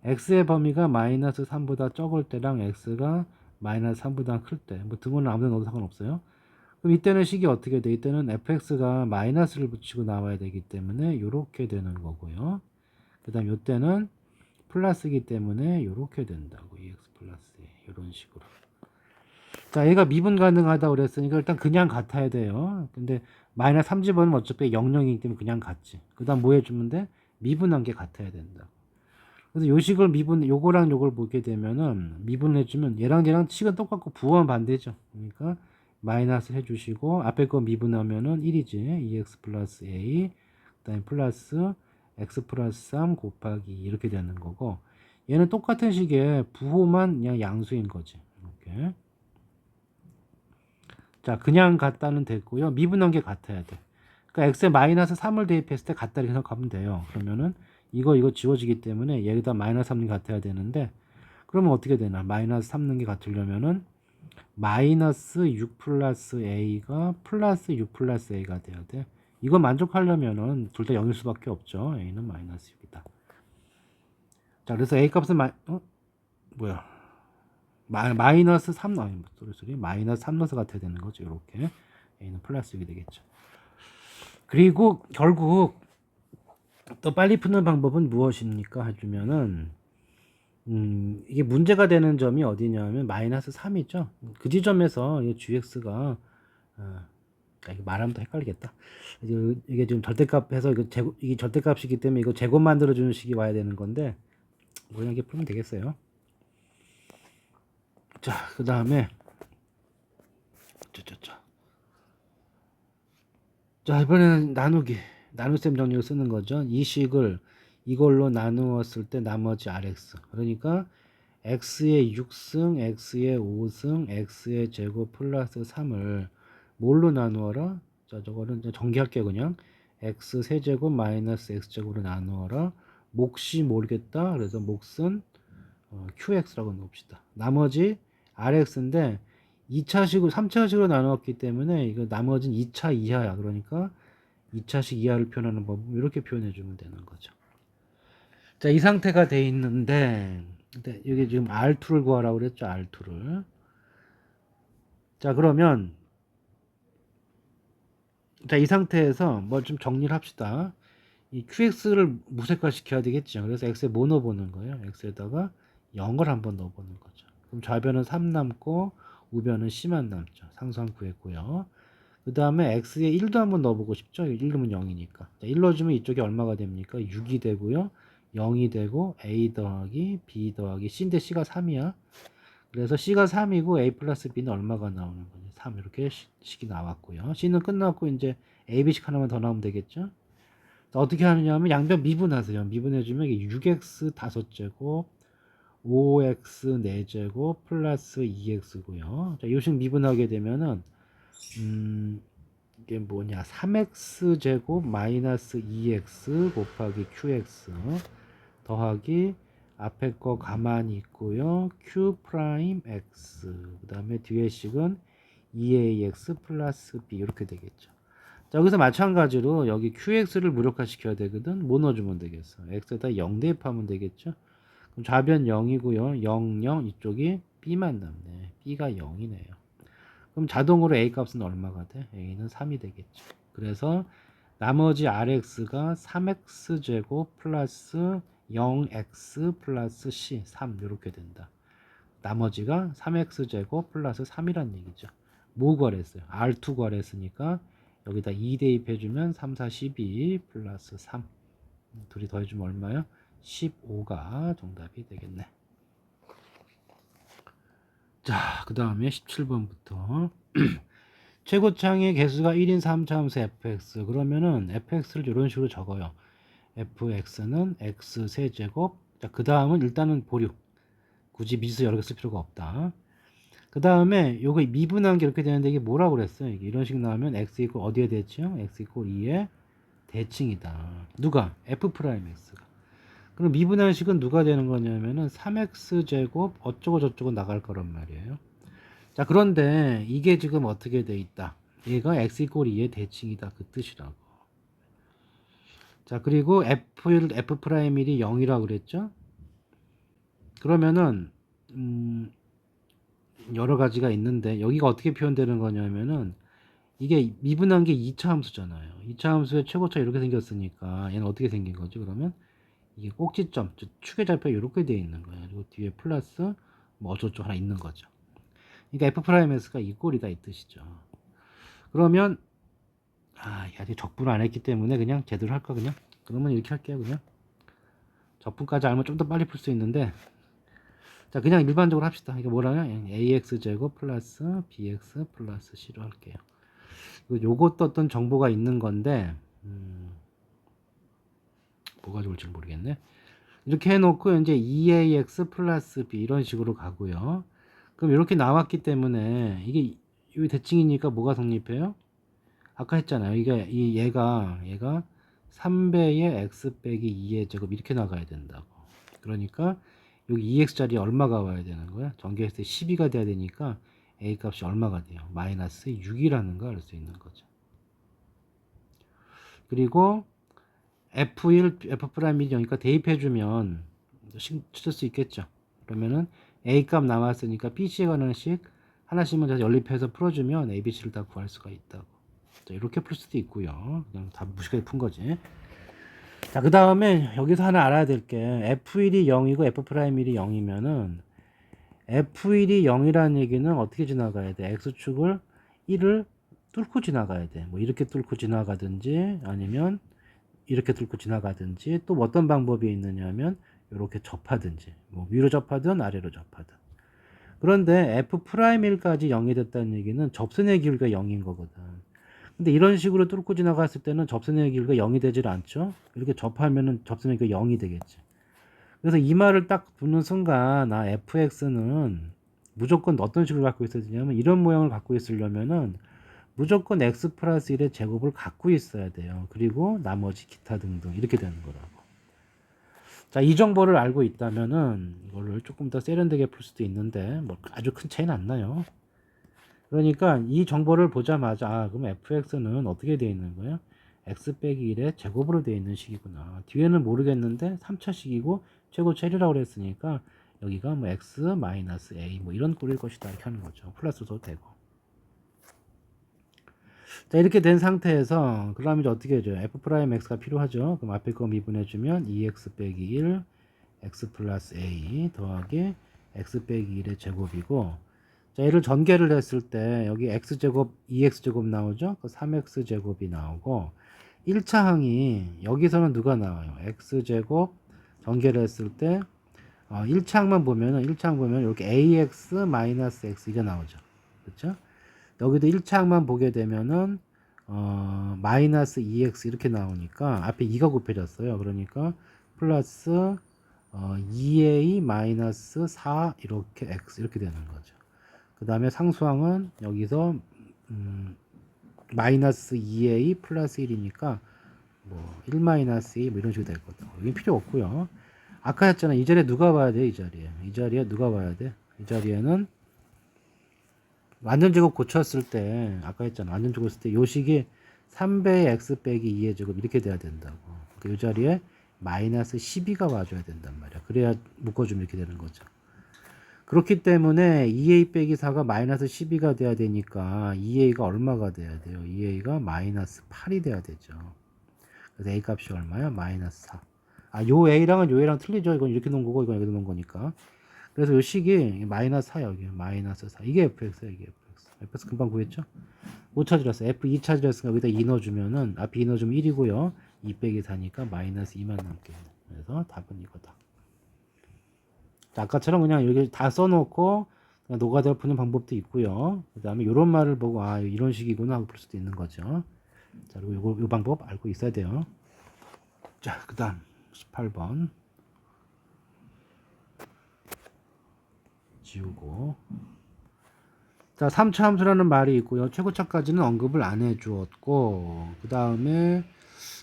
x의 범위가 마이너스 3보다 적을 때랑 x가 마이너스 3보다 클 때, 뭐 등호는 아무데나 넣어도 상관없어요. 그럼 이때는 식이 어떻게 돼? 이때는 fx가 마이너스를 붙이고 나와야 되기 때문에 이렇게 되는 거고요. 그 다음 이때는 플러스이기 때문에 이렇게 된다고. ex 플러스 이런 식으로. 자, 얘가 미분 가능하다고 그랬으니까 일단 그냥 같아야 돼요. 근데 마이너스 3 집어넣으면 어차피 0이기 때문에 그냥 같지. 그 다음 뭐 해주면 돼? 미분한 게 같아야 된다. 그래서 요식을 요거랑 요걸 보게 되면은 미분해주면 얘랑 식은 똑같고 부호는 반대죠. 그러니까 마이너스 해주시고 앞에 거 미분하면은 1이지. 2x 플러스 a 그 다음에 플러스 x 플러스 3 곱하기 이렇게 되는 거고 얘는 똑같은 식의 부호만 그냥 양수인 거지. 이렇게. 자, 그냥 같다는 됐고요. 미분한 게 같아야 돼. 그러니까 x에 마이너스 3을 대입했을 때 같다 이렇게 생각하면 돼요. 그러면은 이거 지워지기 때문에 여기다 마이너스 3는 게 같아야 되는데 그러면 어떻게 되나? 마이너스 3는 게 같으려면은 마이너스 6 플러스 a가 플러스 6 플러스 a가 돼야 돼. 이거 만족하려면은 둘 다 0일 수밖에 없죠. a는 마이너스 6이다. 자, 그래서 a 값은 마이너스 3 마이너스 3 넣어서 같아야 되는 거죠. 이렇게 a는 플러스 6이 되겠죠. 그리고 결국 또 빨리 푸는 방법은 무엇입니까? 해주면은 이게 문제가 되는 점이 어디냐면 마이너스 3이죠. 그 지점에서 gx가 이거 말하면 더 헷갈리겠다. 이게 지금 절대값해서 이게 절대값이기 때문에 이거 제곱 만들어주는 식이 와야 되는 건데 뭐 이렇게 풀면 되겠어요. 자, 그 다음에 자, 이번에는 나눗셈 정리를 쓰는 거죠. 이 식을 이걸로 나누었을 때 나머지 rx. 그러니까 x의 6승, x의 5승, x의 제곱 플러스 3을 뭘로 나누어라? 자, 저거는 정리할게요, 그냥. x 세제곱 마이너스 x제곱으로 나누어라. 몫이 모르겠다. 그래서 몫은 qx라고 넣읍시다. 나머지 rx인데 2차식으로 3차식으로 나누었기 때문에 이거 나머지는 2차 이하야. 그러니까 2차식 이하를 표현하는 법 이렇게 표현해 주면 되는 거죠. 자, 이 상태가 돼 있는데 여기 지금 R2를 구하라고 그랬죠. R2를. 자, 그러면 자, 이 상태에서 뭐 좀 정리를 합시다. 이 QX를 무색화 시켜야 되겠죠. 그래서 X에 뭐 넣어보는 거예요? X에다가 0을 한번 넣어보는 거죠. 그럼 좌변은 3 남고 우변은 C만 남죠. 상수항 구했고요. 그 다음에 X에 1도 한번 넣어보고 싶죠. 1 넣으면 0이니까. 자, 1 넣어주면 이쪽이 얼마가 됩니까? 6이 되고요. 0이 되고 A 더하기 B 더하기 C인데 C가 3이야. 그래서 C가 3이고 A 플러스 B는 얼마가 나오는 거냐? 3 이렇게 식이 나왔고요. C는 끝났고 이제 A, B식 하나만 더 나오면 되겠죠. 어떻게 하느냐 하면 양변 미분하세요. 미분해주면 이게 6x 5제곱 5x 4제곱 플러스 2x고요. 자, 요식 미분하게 되면은 이게 뭐냐 3x 제곱 마이너스 2x 곱하기 qx 더하기 앞에 거 가만히 있고요. q 프라임 x 그 다음에 뒤에 식은 2ax 플러스 b 이렇게 되겠죠. 자, 여기서 마찬가지로 여기 qx를 무력화시켜야 되거든. 뭐 넣어주면 되겠어? x에다 0 대입하면 되겠죠. 그럼 좌변 0이고요. 0, 0 이쪽이 b만 남네. b가 0이네요. 그럼 자동으로 a 값은 얼마가 돼? a는 3이 되겠죠. 그래서 나머지 rx가 3x 제곱 플러스 0x 플러스 c 3 이렇게 된다. 나머지가 3x 제곱 플러스 3이란 얘기죠. 뭐 구하랬어요? R2 구하랬으니까 여기다 2 대입해주면 3, 4, 12 플러스 3 둘이 더해주면 얼마요? 15가 정답이 되겠네. 자, 그 다음에 17번부터 최고창의 개수가 1인 3차함수 fx 그러면은 fx를 이런 식으로 적어요. fx는 x 세제곱. 자, 그 다음은 일단은 보류. 굳이 미수 여러 개 쓸 필요가 없다. 그 다음에 요거 미분한 게 이렇게 되는데 이게 뭐라고 그랬어요? 이게 이런 식 나오면 x 이퀄 어디에 대칭? x 이퀄 2에 대칭이다. 누가? f 프라임 x가. 그럼 미분한 식은 누가 되는 거냐면은 3x 제곱 어쩌고 저쩌고 나갈 거란 말이에요. 자, 그런데 이게 지금 어떻게 돼 있다? 얘가 x 이퀄 2에 대칭이다. 그 뜻이라고. 자, 그리고 f 프라임 1이 0이라고 그랬죠? 그러면은 여러 가지가 있는데 여기가 어떻게 표현되는 거냐면은 이게 미분한 게 2차 함수잖아요. 2차 함수의 최고차 이렇게 생겼으니까 얘는 어떻게 생긴 거지? 그러면 이게 꼭지점, 축의 좌표가 이렇게 되어 있는 거예요. 그리고 뒤에 플러스 뭐 어쩌고 하나 있는 거죠. 그러니까 f 프라임 s가 이 꼴이다 이 뜻이죠. 그러면 아직 적분을 안 했기 때문에 그냥 제대로 할까 그냥? 그러면 이렇게 할게요 그냥. 적분까지 알면 좀 더 빨리 풀 수 있는데 자 그냥 일반적으로 합시다. 이게 뭐라면 ax 제곱 플러스 bx 플러스 c로 할게요. 요것도 어떤 정보가 있는 건데 뭐가 좋을지 모르겠네. 이렇게 해놓고 이제 2ax 플러스 b 이런 식으로 가고요. 그럼 이렇게 나왔기 때문에 이게 이 대칭이니까 뭐가 성립해요? 아까 했잖아요. 이게 얘가 3배의 x 빼기 2의 제곱 이렇게 나가야 된다고. 그러니까 여기 2x 자리에 얼마가 와야 되는 거야? 전개했을 때 12가 돼야 되니까 a 값이 얼마가 돼요? 마이너스 6이라는 걸 알 수 있는 거죠. 그리고 F1, F'이 0이니까 대입해주면 찾을 수 있겠죠. 그러면은 A 값 나왔으니까 BC에 관한 식 하나씩만 연립해서 풀어주면 A, B, C를 다 구할 수가 있다고. 자, 이렇게 풀 수도 있고요. 그냥 다 무식하게 푼 거지. 자, 그 다음에 여기서 하나 알아야 될 게 F1이 0이고 F'일이 0이면은 F1이 0이라는 얘기는 어떻게 지나가야 돼? X축을 1을 뚫고 지나가야 돼. 뭐 이렇게 뚫고 지나가든지 아니면 이렇게 뚫고 지나가든지 또 어떤 방법이 있느냐 하면 이렇게 접하든지 뭐 위로 접하든 아래로 접하든. 그런데 F'1까지 0이 됐다는 얘기는 접선의 기울기가 0인 거거든. 근데 이런 식으로 뚫고 지나갔을 때는 접선의 기울기가 0이 되질 않죠. 이렇게 접하면은 접선의 기울기가 0이 되겠지. 그래서 이 말을 딱 듣는 순간 fx는 무조건 어떤 식으로 갖고 있어야 되냐면 이런 모양을 갖고 있으려면은 무조건 x 플러스 1의 제곱을 갖고 있어야 돼요. 그리고 나머지 기타 등등 이렇게 되는 거라고. 자, 이 정보를 알고 있다면은 이거를 조금 더 세련되게 풀 수도 있는데 뭐 아주 큰 차이는 안 나요. 그러니까 이 정보를 보자마자 그럼 fx는 어떻게 되어 있는 거예요? x 빼기 1의 제곱으로 되어 있는 식이구나. 뒤에는 모르겠는데 3차식이고 최고차 1이라고 그랬으니까 여기가 뭐 x 마이너스 a 뭐 이런 꼴일 것이다 이렇게 하는 거죠. 플러스도 되고. 자, 이렇게 된 상태에서 그럼 이제 어떻게 해줘요? f 프라임 x가 필요하죠. 그럼 앞에 거 미분해주면 2x 빼기 1 x 플러스 a 더하기 x 빼기 1의 제곱이고, 자, 얘를 전개를 했을 때 여기 x제곱 2x제곱 나오죠. 그 3x제곱이 나오고, 1차 항이 여기서는 누가 나와요? x제곱 전개를 했을 때 1차항만 보면은 1차항 보면 이렇게 ax 마이너스 x 이게 나오죠. 그렇죠? 여기도 1차항만 보게 되면은 마이너스 2x 이렇게 나오니까 앞에 2가 곱해졌어요. 그러니까 플러스 2a 마이너스 4 이렇게 x 이렇게 되는 거죠. 그 다음에 상수항은 여기서 마이너스 2a 플러스 1이니까 뭐 1 마이너스 2 뭐 이런 식으로 될 거다. 여기 필요 없고요. 아까 했잖아. 이 자리에 누가 봐야 돼? 이 자리에 누가 봐야 돼? 이 자리에는 완전 제곱 고쳤을 때 아까 했잖아. 완전 제곱 했을 때 요식이 3배의 x 빼기 2의 제곱 이렇게 돼야 된다고. 이 자리에 마이너스 12가 와줘야 된단 말이야. 그래야 묶어주면 이렇게 되는 거죠. 그렇기 때문에 2a 빼기 4가 마이너스 12가 돼야 되니까 2a가 얼마가 돼야 돼요? 2a가 마이너스 8이 돼야 되죠. 그래서 a 값이 얼마야? 마이너스 4. 요 a랑은 요 a랑 틀리죠. 이건 이렇게 놓은 거고 이건 여기 놓은 거니까. 그래서 요 식이 마이너스 4 여기 마이너스 4. 이게 fx야, 이게 fx. fx 금방 구했죠? 5 찾으랬어. f2 찾으랬으니까 여기다 2 넣어주면은 앞에 2 넣어주면 1이고요. 2 빼기 4니까 마이너스 2만 남게. 그래서 답은 이거다. 자, 아까처럼 그냥 여기 다 써놓고 그냥 노가다를 푸는 방법도 있고요. 그 다음에 이런 말을 보고 이런 식이구나 하고 풀 수도 있는 거죠. 자, 그리고 요 방법 알고 있어야 돼요. 자, 그 다음 18번 지우고, 자, 3차 함수라는 말이 있고요. 최고차까지는 언급을 안 해주었고, 그 다음에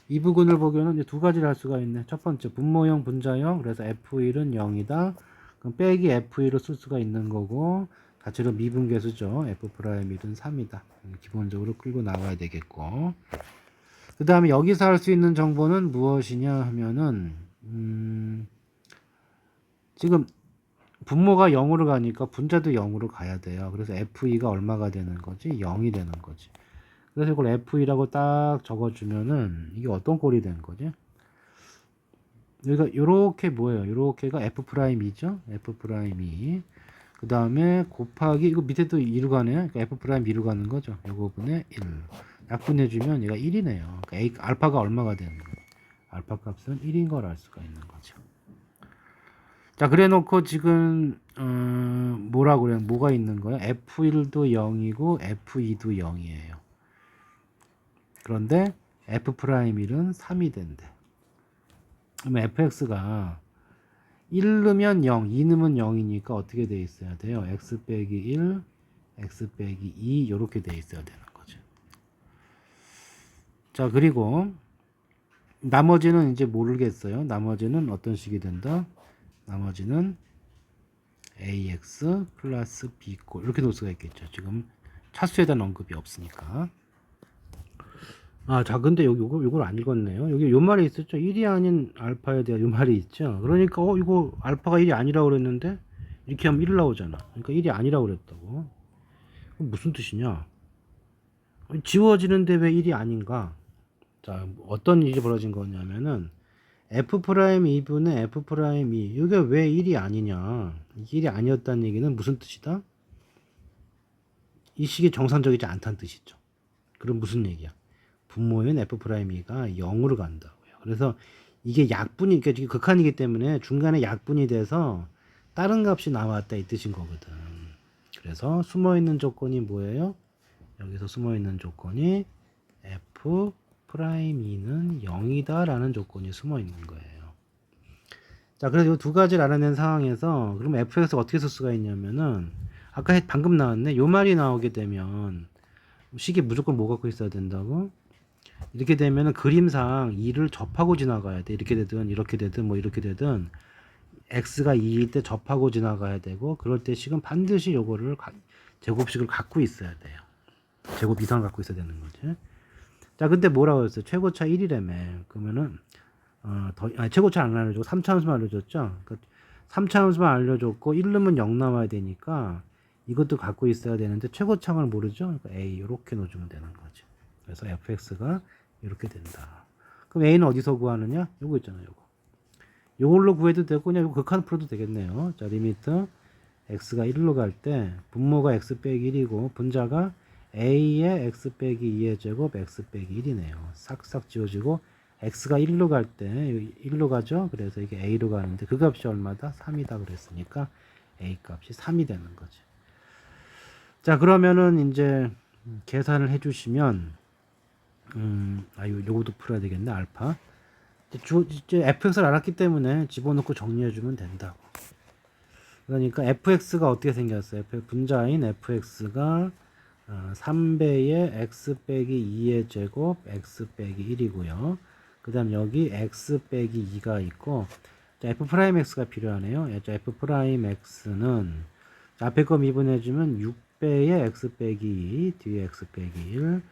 이 부분을 보기에는 이제 두 가지를 할 수가 있네. 첫 번째 분모형 분자형, 그래서 f1은 0이다. 그럼 빼기 f1로 쓸 수가 있는 거고, 자체로 미분계수죠. f'1은 3이다. 기본적으로 끌고 나와야 되겠고, 그 다음에 여기서 할 수 있는 정보는 무엇이냐 하면은 지금 분모가 0으로 가니까 분자도 0으로 가야 돼요. 그래서 f2가 얼마가 되는 거지? 0이 되는 거지. 그래서 이걸 f2라고 딱 적어주면은 이게 어떤 꼴이 되는 거지? 여기가 요렇게 뭐예요? 요렇게가 f'2죠? f'2. 그 다음에 곱하기 이거 밑에도 2로 가네요. 그러니까 f'2로 가는 거죠. 요거 분의 1. 약분해주면 얘가 1이네요. 그러니까 알파가 얼마가 되는 거예요? 알파 값은 1인 걸 알 수가 있는 거죠. 자, 그래 놓고 지금 뭐라고 그래요? 뭐가 있는 거야? f1도 0이고 f2도 0이에요. 그런데 f'1은 3이 된대. 그러면 fx가 1 넣으면 0, 2 넣으면 0이니까 어떻게 돼 있어야 돼요? x 빼기 1, x 빼기 2 이렇게 돼 있어야 되는 거죠. 자, 그리고 나머지는 이제 모르겠어요. 나머지는 어떤 식이 된다? 나머지는 ax 플러스 b꼴 이렇게 놓을 수가 있겠죠. 지금 차수에 대한 언급이 없으니까. 자, 근데 여기 요걸 안 읽었네요. 여기 요 말이 있었죠. 1이 아닌 알파에 대한 요 말이 있죠. 그러니까 이거 알파가 1이 아니라고 그랬는데 이렇게 하면 1 나오잖아. 그러니까 1이 아니라고 그랬다고. 무슨 뜻이냐? 지워지는데 왜 1이 아닌가? 자, 어떤 일이 벌어진 거냐면은 f'2분의 f'2 이게 왜 1이 아니냐? 이게 1이 아니었다는 얘기는 무슨 뜻이다? 이 식이 정상적이지 않다는 뜻이죠. 그럼 무슨 얘기야? 분모인 f'2가 0으로 간다고요. 그래서 이게 약분이, 그러니까 극한이기 때문에 중간에 약분이 돼서 다른 값이 나왔다 이 뜻인 거거든. 그래서 숨어있는 조건이 뭐예요? 여기서 숨어있는 조건이 f'2는 0이다 라는 조건이 숨어있는 거예요. 자, 그래서 이 두 가지를 알아낸 상황에서 그럼 fx가 어떻게 쓸 수가 있냐면은 아까 방금 나왔네. 요 말이 나오게 되면 식이 무조건 뭐 갖고 있어야 된다고? 이렇게 되면은 그림상 2를 접하고 지나가야 돼. 이렇게 되든 이렇게 되든 뭐 이렇게 되든 x가 2일 때 접하고 지나가야 되고, 그럴 때 식은 반드시 요거를 제곱식을 갖고 있어야 돼요. 제곱 이상 갖고 있어야 되는 거지. 자, 근데 뭐라고 했어요? 최고차 1이라며. 그러면은 최고차 안 알려주고 3차 함수만 알려줬죠. 그러니까 3차 함수만 알려줬고 1 넣으면 0 나와야 되니까 이것도 갖고 있어야 되는데 최고차를 모르죠. 그러니까 a 이렇게 넣어주면 되는 거죠. 그래서 fx가 이렇게 된다. 그럼 a는 어디서 구하느냐? 요거 있잖아요. 요걸로 구해도 되고 그냥 극한 풀어도 되겠네요. 자, 리미트 x가 1로 갈 때 분모가 x 빼기 1이고 분자가 a의 x 빼기 2의 제곱 x 빼기 1이네요. 싹싹 지워지고 x가 1로 갈 때 1로 가죠. 그래서 이게 a로 가는데 그 값이 얼마다? 3이다 그랬으니까 a 값이 3이 되는 거지. 자, 그러면은 이제 계산을 해주시면 요것도 풀어야 되겠네. 알파. 이제 fx를 알았기 때문에 집어넣고 정리해주면 된다고. 그러니까 fx가 어떻게 생겼어요? 분자인 fx가 3배의 x 빼기 2의 제곱 x 빼기 1이고요. 그 다음 여기 x 빼기 2가 있고 자, f 프라임 x가 필요하네요. 자, f 프라임 x는 앞에 거 미분해주면 6배의 x 빼기 2 뒤에 x 빼기 1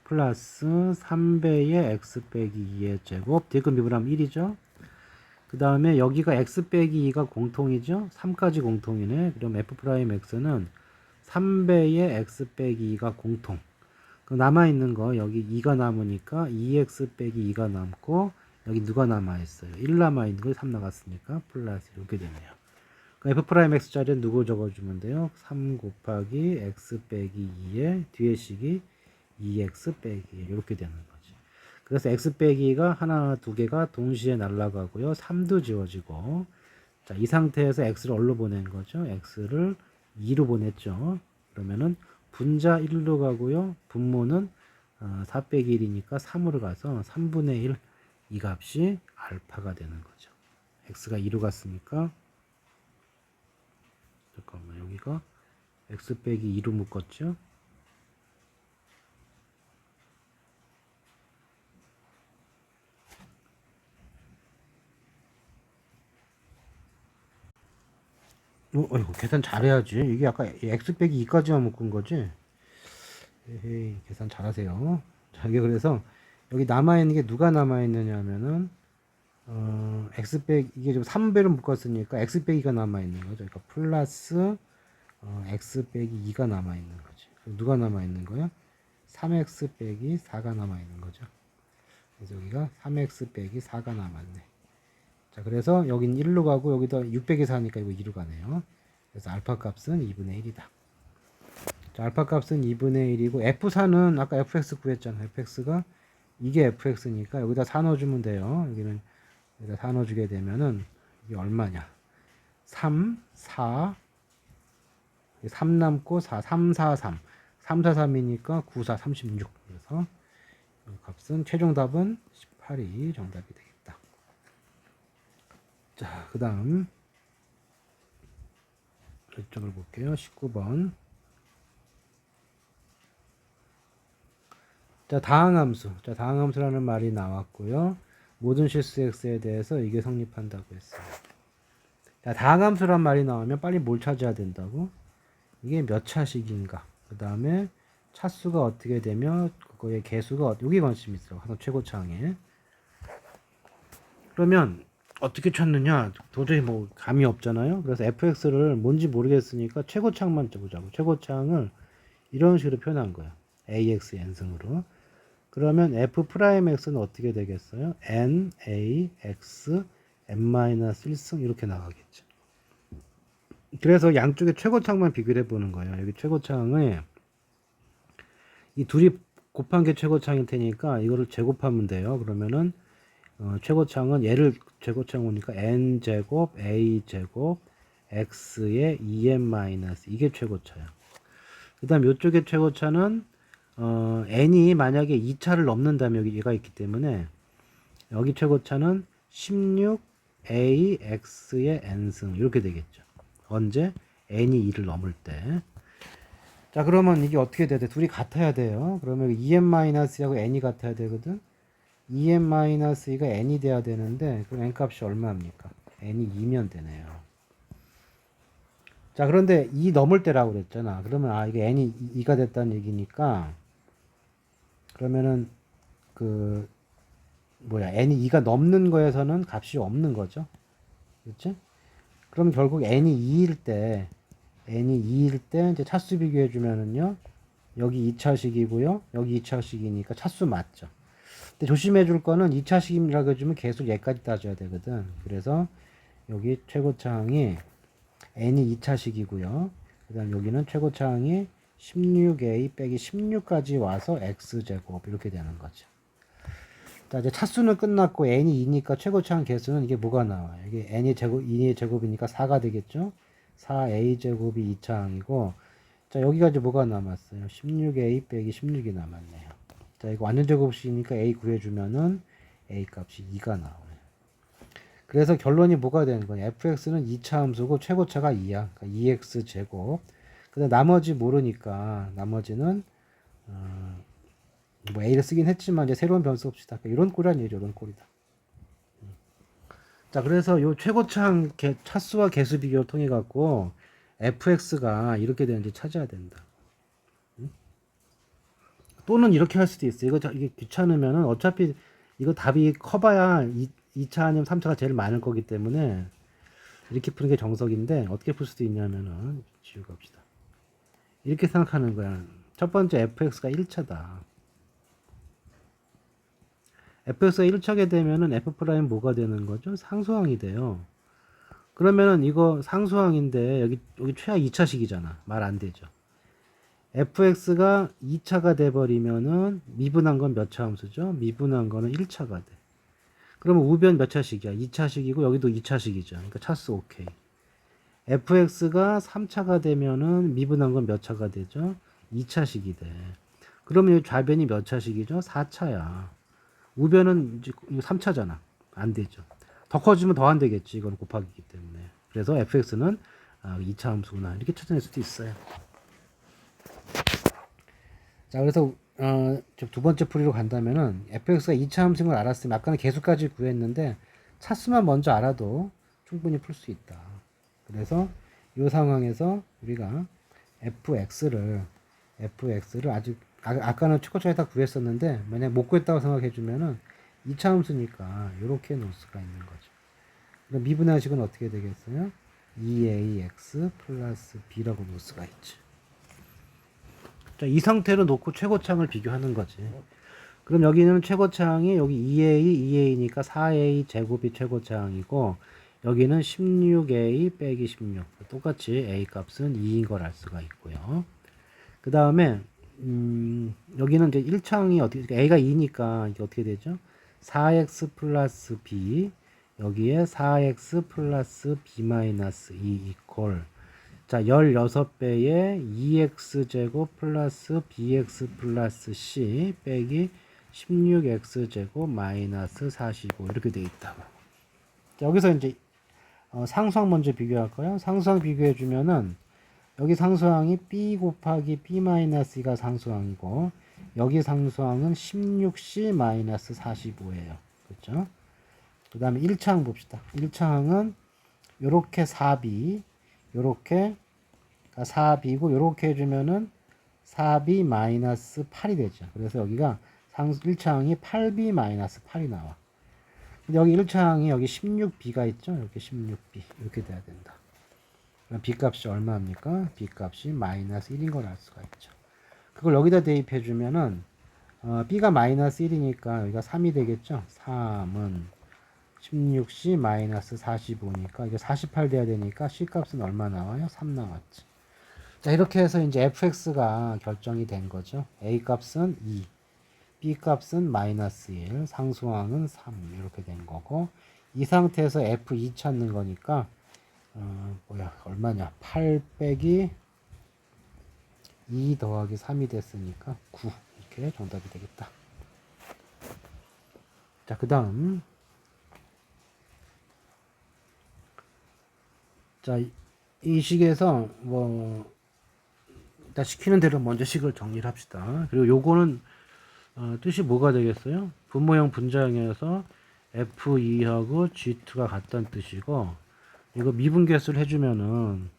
플러스 3배의 x 빼기 2의 제곱 뒤에 거 미분하면 1이죠. 그 다음에 여기가 x 빼기 2가 공통이죠. 3까지 공통이네. 그럼 f 프라임 x는 3배의 x 빼기 2가 공통. 그 남아있는 거 여기 2가 남으니까 2x 빼기 2가 남고 여기 누가 남아있어요? 1 남아있는 거 3 나갔으니까 플러스 이렇게 되네요. f 프라임 x 자리에 누구 적어주면 돼요? 3 곱하기 x 빼기 2의 뒤에 식이 2x 빼기 1 이렇게 되는 거지. 그래서 x 빼기가 하나 두 개가 동시에 날아가고요. 3도 지워지고 자, 이 상태에서 x를 어디로 보낸 거죠? x를 2로 보냈죠. 그러면은 분자 1로 가고요. 분모는 4 빼기 1이니까 3으로 가서 3분의 1 이 값이 알파가 되는 거죠. x가 2로 갔으니까 잠깐만 여기가 x 빼기 2로 묶었죠. 이거 계산 잘해야지. 이게 아까 x 빼기 2까지만 묶은 거지. 에헤이, 계산 잘하세요. 자, 이게 그래서 여기 남아있는 게 누가 남아있느냐 하면은 x 빼기 이게 지금 3배로 묶었으니까 x 빼기가 남아있는 거죠. 그러니까 플러스 x 빼기 2가 남아있는 거지. 누가 남아있는 거야? 3x 빼기 4가 남아있는 거죠. 그래서 여기가 3x 빼기 4가 남았네. 자, 그래서 여긴 1로 가고 여기다 6 빼기 4니까 이거 2로 가네요. 그래서 알파 값은 2분의 1이다. 자, 알파 값은 2분의 1이고 f4는 아까 fx 구했잖아요. fx가 이게 fx니까 여기다 4 넣어주면 돼요. 여기는 여기다 4 넣어주게 되면은 이게 얼마냐? 3, 4, 3 남고 4, 3, 4, 3. 3, 4, 3이니까 9, 4, 36. 그래서 이 값은 최종 답은 18이 정답이 되겠다. 자, 그 다음 이쪽을 볼게요. 19번. 자, 다항함수. 자, 다항함수라는 말이 나왔고요. 모든 실수 x에 대해서 이게 성립한다고 했어요. 자, 다항함수란 말이 나오면 빨리 뭘 찾아야 된다고? 이게 몇 차식인가? 그 다음에 차수가 어떻게 되며 그거의 개수가 여기 관심이 있어요. 항상 최고차항에. 그러면 어떻게 찾느냐? 도저히 뭐 감이 없잖아요. 그래서 fx를 뭔지 모르겠으니까 최고차항만 쳐보자고. 최고차항을 이런 식으로 표현한 거야. ax n승으로. 그러면 f 프라임 x는 어떻게 되겠어요? n a x n-1승 이렇게 나가겠죠. 그래서 양쪽의 최고차항만 비교를 해보는 거예요. 여기 최고차항에 이 둘이 곱한 게 최고차항일 테니까 이거를 제곱하면 돼요. 그러면은 최고차항은 얘를 제곱차항 오니까 n제곱 a제곱 x의 2n- 이게 최고차야. 그 다음 이쪽의 최고차는 n이 만약에 2차를 넘는다면 여기 얘가 있기 때문에 여기 최고차는 16ax의 n승 이렇게 되겠죠. 언제? n이 2를 넘을 때. 자, 그러면 이게 어떻게 돼야 돼? 둘이 같아야 돼요. 그러면 2n-하고 n이 같아야 되거든. 2n-2가 n이 돼야 되는데 그럼 n 값이 얼마입니까? n이 2면 되네요. 자, 그런데 2 넘을 때라고 그랬잖아. 그러면 이게 n이 2가 됐다는 얘기니까 그러면은 n이 2가 넘는 거에서는 값이 없는 거죠. 그렇지? 그럼 결국 n이 2일 때 이제 차수 비교해 주면은요. 여기 2차식이고요. 여기 2차식이니까 차수 맞죠. 근데 조심해 줄 거는 2차식이라고 해주면 계속 얘까지 따져야 되거든. 그래서 여기 최고차항이 n이 2차식이고요. 그 다음 여기는 최고차항이 16a 빼기 16까지 와서 x제곱 이렇게 되는 거죠. 자, 이제 차수는 끝났고 n이 2니까 최고차항 개수는 이게 뭐가 나와요? 이게 n이 제곱, 2의 제곱이니까 4가 되겠죠? 4a 제곱이 2차항이고, 자, 여기가 이제 뭐가 남았어요? 16a 빼기 16이 남았네요. 자, 이거 완전 제곱식이니까 a 구해주면은 a 값이 2가 나와요. 그래서 결론이 뭐가 되는 거냐? fx는 2차 함수고 최고차가 2야. 그러니까 2x 제곱. 근데 나머지 모르니까 나머지는 뭐 a를 쓰긴 했지만 이제 새로운 변수 봅시다. 그러니까 이런 꼴이란 얘기죠. 이런 꼴이다. 자, 그래서 요 최고차항 차수와 개수 비교를 통해 갖고 fx가 이렇게 되는지 찾아야 된다. 또는 이렇게 할 수도 있어. 이게 귀찮으면은 어차피 이거 답이 커봐야 2차 아니면 3차가 제일 많을 거기 때문에 이렇게 푸는 게 정석인데 어떻게 풀 수도 있냐면은 지우고 갑시다. 이렇게 생각하는 거야. 첫 번째 fx가 1차다. fx가 1차게 되면은 f 프라임 뭐가 되는 거죠? 상수항이 돼요. 그러면은 이거 상수항인데 여기 최하 2차식이잖아. 말 안 되죠. fx가 2차가 돼 버리면은 미분한 건 몇 차 함수죠? 미분한 거는 1차가 돼. 그러면 우변 몇 차식이야? 2차식이고 여기도 2차식이죠. 그러니까 차수 오케이. fx가 3차가 되면은 미분한 건 몇 차가 되죠? 2차식이 돼. 그러면 이 좌변이 몇 차식이죠? 4차야. 우변은 이제 3차잖아. 안 되죠. 더 커지면 더 안 되겠지. 이건 곱하기이기 때문에. 그래서 fx는 2차 함수구나. 이렇게 찾아낼 수도 있어요. 자, 그래서 두 번째 풀이로 간다면은 fx가 2차 함수인 걸 알았으면 아까는 개수까지 구했는데 차수만 먼저 알아도 충분히 풀 수 있다. 그래서 이 상황에서 우리가 fx를 아직 아까는 최고차에 다 구했었는데 만약 못 구했다고 생각해 주면은 2차 함수니까 이렇게 놓을 수가 있는 거죠. 그럼 미분의식은 어떻게 되겠어요? 2ax 플러스 b라고 놓을 수가 있지. 자, 이 상태로 놓고 최고차항을 비교하는 거지. 그럼 여기는 최고차항이 여기 2a니까 4a 제곱이 최고차항이고 여기는 16a 빼기 16 똑같이 a 값은 2인 걸 알 수가 있고요. 그 다음에 여기는 이제 1차항이 어떻게 a가 2니까 이게 어떻게 되죠? 4x 플러스 b 여기에 4x 플러스 b 마이너스 2 이퀄 자 16배의 2x제곱 플러스 bx 플러스 c 빼기 16x제곱 마이너스 45 이렇게 되어 있다고. 자, 여기서 이제 상수항 먼저 비교할까요? 상수항 비교해 주면은 여기 상수항이 b 곱하기 b 마이너스 2가 상수항이고 여기 상수항은 16c 마이너스 45예요. 그렇죠? 그 다음에 1차항 봅시다. 1차항은 요렇게 4b 요렇게 4b고 요렇게 해주면은 4b 마이너스 8이 되죠. 그래서 여기가 1차항이 8b 마이너스 8이 나와. 근데 여기 1차항이 여기 16b가 있죠. 이렇게 16b 이렇게 돼야 된다. 그럼 b 값이 얼마입니까? b 값이 마이너스 1인 걸 알 수가 있죠. 그걸 여기다 대입해 주면은 b가 마이너스 1이니까 여기가 3이 되겠죠. 3은 16c 마이너스 45니까 이게 48 돼야 되니까 c 값은 얼마 나와요? 3 나왔지. 자, 이렇게 해서 이제 fx가 결정이 된 거죠. a 값은 2, b 값은 마이너스 1, 상수항은 3 이렇게 된 거고 이 상태에서 f2 찾는 거니까 얼마냐? 8 빼기 2 더하기 3이 됐으니까 9 이렇게 정답이 되겠다. 자, 그 다음 자, 이 식에서 일단 시키는 대로 먼저 식을 정리를 합시다. 그리고 요거는 뜻이 뭐가 되겠어요? 분모형 분자형에서 F2하고 G2가 같다는 뜻이고 이거 미분계수를 해주면은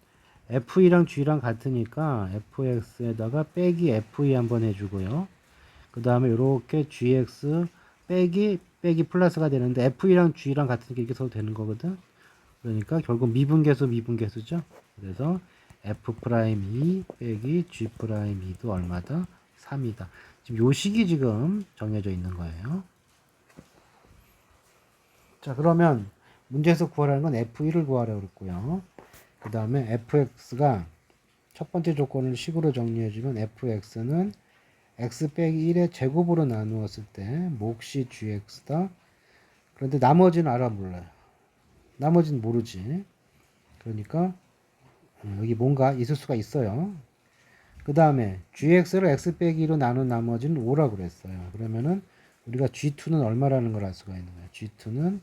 F2랑 G랑 같으니까 FX에다가 빼기 F2 한번 해주고요. 그 다음에 이렇게 GX 빼기 플러스가 되는데 F2랑 G랑 같으니까 이렇게 써도 되는 거거든. 그러니까 결국 미분계수죠. 그래서 F'2 빼기 G'2도 얼마다? 3이다. 지금 요 식이 지금 정해져 있는 거예요. 자, 그러면 문제에서 구하라는 건 F1을 구하라고 그랬고요. 그 다음에 fx가 첫 번째 조건을 식으로 정리해주면 fx는 x 빼기 1의 제곱으로 나누었을 때 몫이 gx다. 그런데 나머지는 알아 몰라요. 나머지는 모르지. 그러니까 여기 뭔가 있을 수가 있어요. 그 다음에 gx를 x 빼기 2로 나눈 나머지는 5라고 그랬어요. 그러면은 우리가 g2는 얼마라는 걸 알 수가 있는 거예요. g2는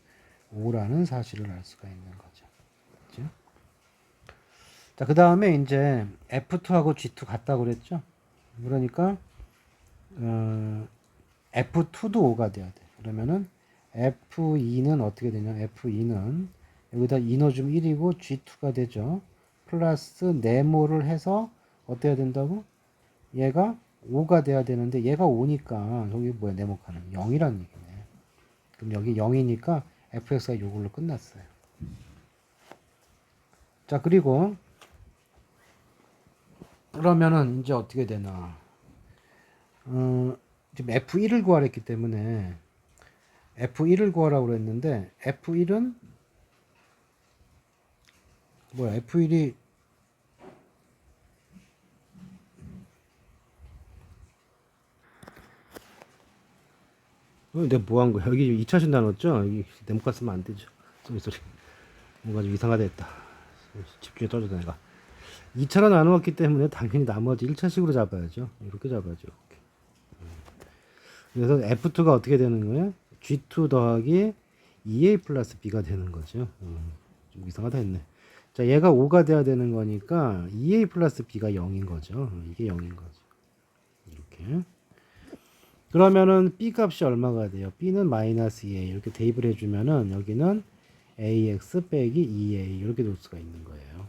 5라는 사실을 알 수가 있는 거죠. 그렇죠? 자, 그 다음에 이제 F2하고 G2 같다고 그랬죠? 그러니까, F2도 5가 돼야 돼. 그러면은 F2는 어떻게 되냐? F2는 여기다 이 넣어주면 1이고 G2가 되죠. 플러스 네모를 해서 어때야 된다고? 얘가 5가 돼야 되는데 얘가 5니까 여기 뭐야? 네모칸은 0이라는 얘기네. 그럼 여기 0이니까 fx가 이걸로 끝났어요. 자, 그리고 그러면은 이제 어떻게 되나? 지금 F1을 구하랬기 때문에 F1을 구하라고 그랬는데 F1은 뭐야? F1이 내가 뭐 한 거야? 여기 2차신 나눴죠? 여기 네모칸 쓰면 안 되죠. 소리. 뭔가 좀 이상하다 했다. 집중에 떨어져 내가. 2차로 나누었기 때문에 당연히 나머지 1차식으로 잡아야죠. 이렇게 잡아야죠. 이렇게. 그래서 F2가 어떻게 되는 거예요? G2 더하기 2A 플러스 B가 되는 거죠. 좀 이상하다 했네. 자, 얘가 5가 돼야 되는 거니까 2A 플러스 B가 0인 거죠. 이게 0인 거죠. 이렇게. 그러면은 B 값이 얼마가 돼요? B는 마이너스 2A 이렇게 대입을 해주면은 여기는 AX 빼기 2A 이렇게 놓을 수가 있는 거예요.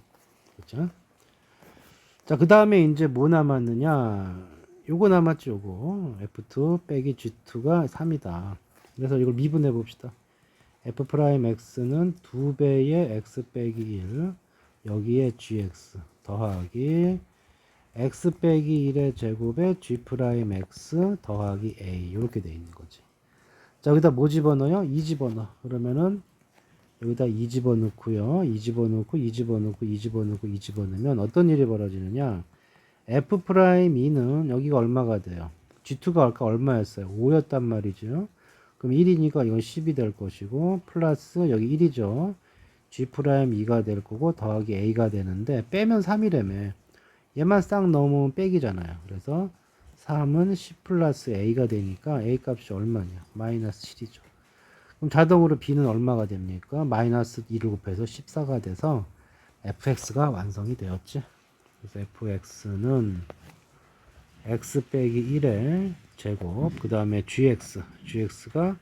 그렇죠? 자, 그 다음에 이제 뭐 남았느냐? 요거 남았죠, 요거. F2 빼기 G2가 3이다. 그래서 이걸 미분해 봅시다. F'X는 2배의 X 빼기 1, 여기에 GX 더하기 X 빼기 1의 제곱에 G'X 더하기 A. 이렇게 돼 있는 거지. 자, 여기다 뭐 집어넣어요? 2 집어넣어. 그러면은 여기다 2 집어넣고요. 2 집어넣고, 2 집어넣고, 2 집어넣고, 2 집어넣으면 어떤 일이 벌어지느냐? F'2는 여기가 얼마가 돼요? G2가 아까 얼마였어요? 5였단 말이죠. 그럼 1이니까 이건 10이 될 것이고, 플러스 여기 1이죠. G'2가 될 거고, 더하기 A가 되는데, 빼면 3이라며. 얘만 싹 넣으면 빼기잖아요. 그래서 3은 10 플러스 A가 되니까 A 값이 얼마냐? 마이너스 7이죠. 그럼 자동으로 B는 얼마가 됩니까? 마이너스 2를 곱해서 14가 돼서 fx가 완성이 되었지. 그래서 fx는 x 빼기 1의 제곱, 그 다음에 gx가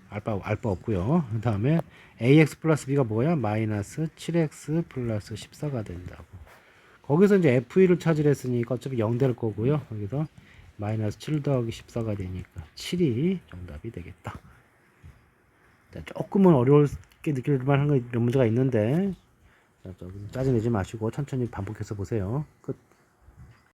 알바 없고요. 그 다음에 ax 플러스 b가 뭐야? 마이너스 7x 플러스 14가 된다고. 거기서 이제 f1을 찾으랬으니까 어차피 0 될 거고요. 여기서 마이너스 7 더하기 14가 되니까 7이 정답이 되겠다. 자, 조금은 어렵게 느낄 만한 이런 문제가 있는데, 자, 짜증내지 마시고 천천히 반복해서 보세요. 끝.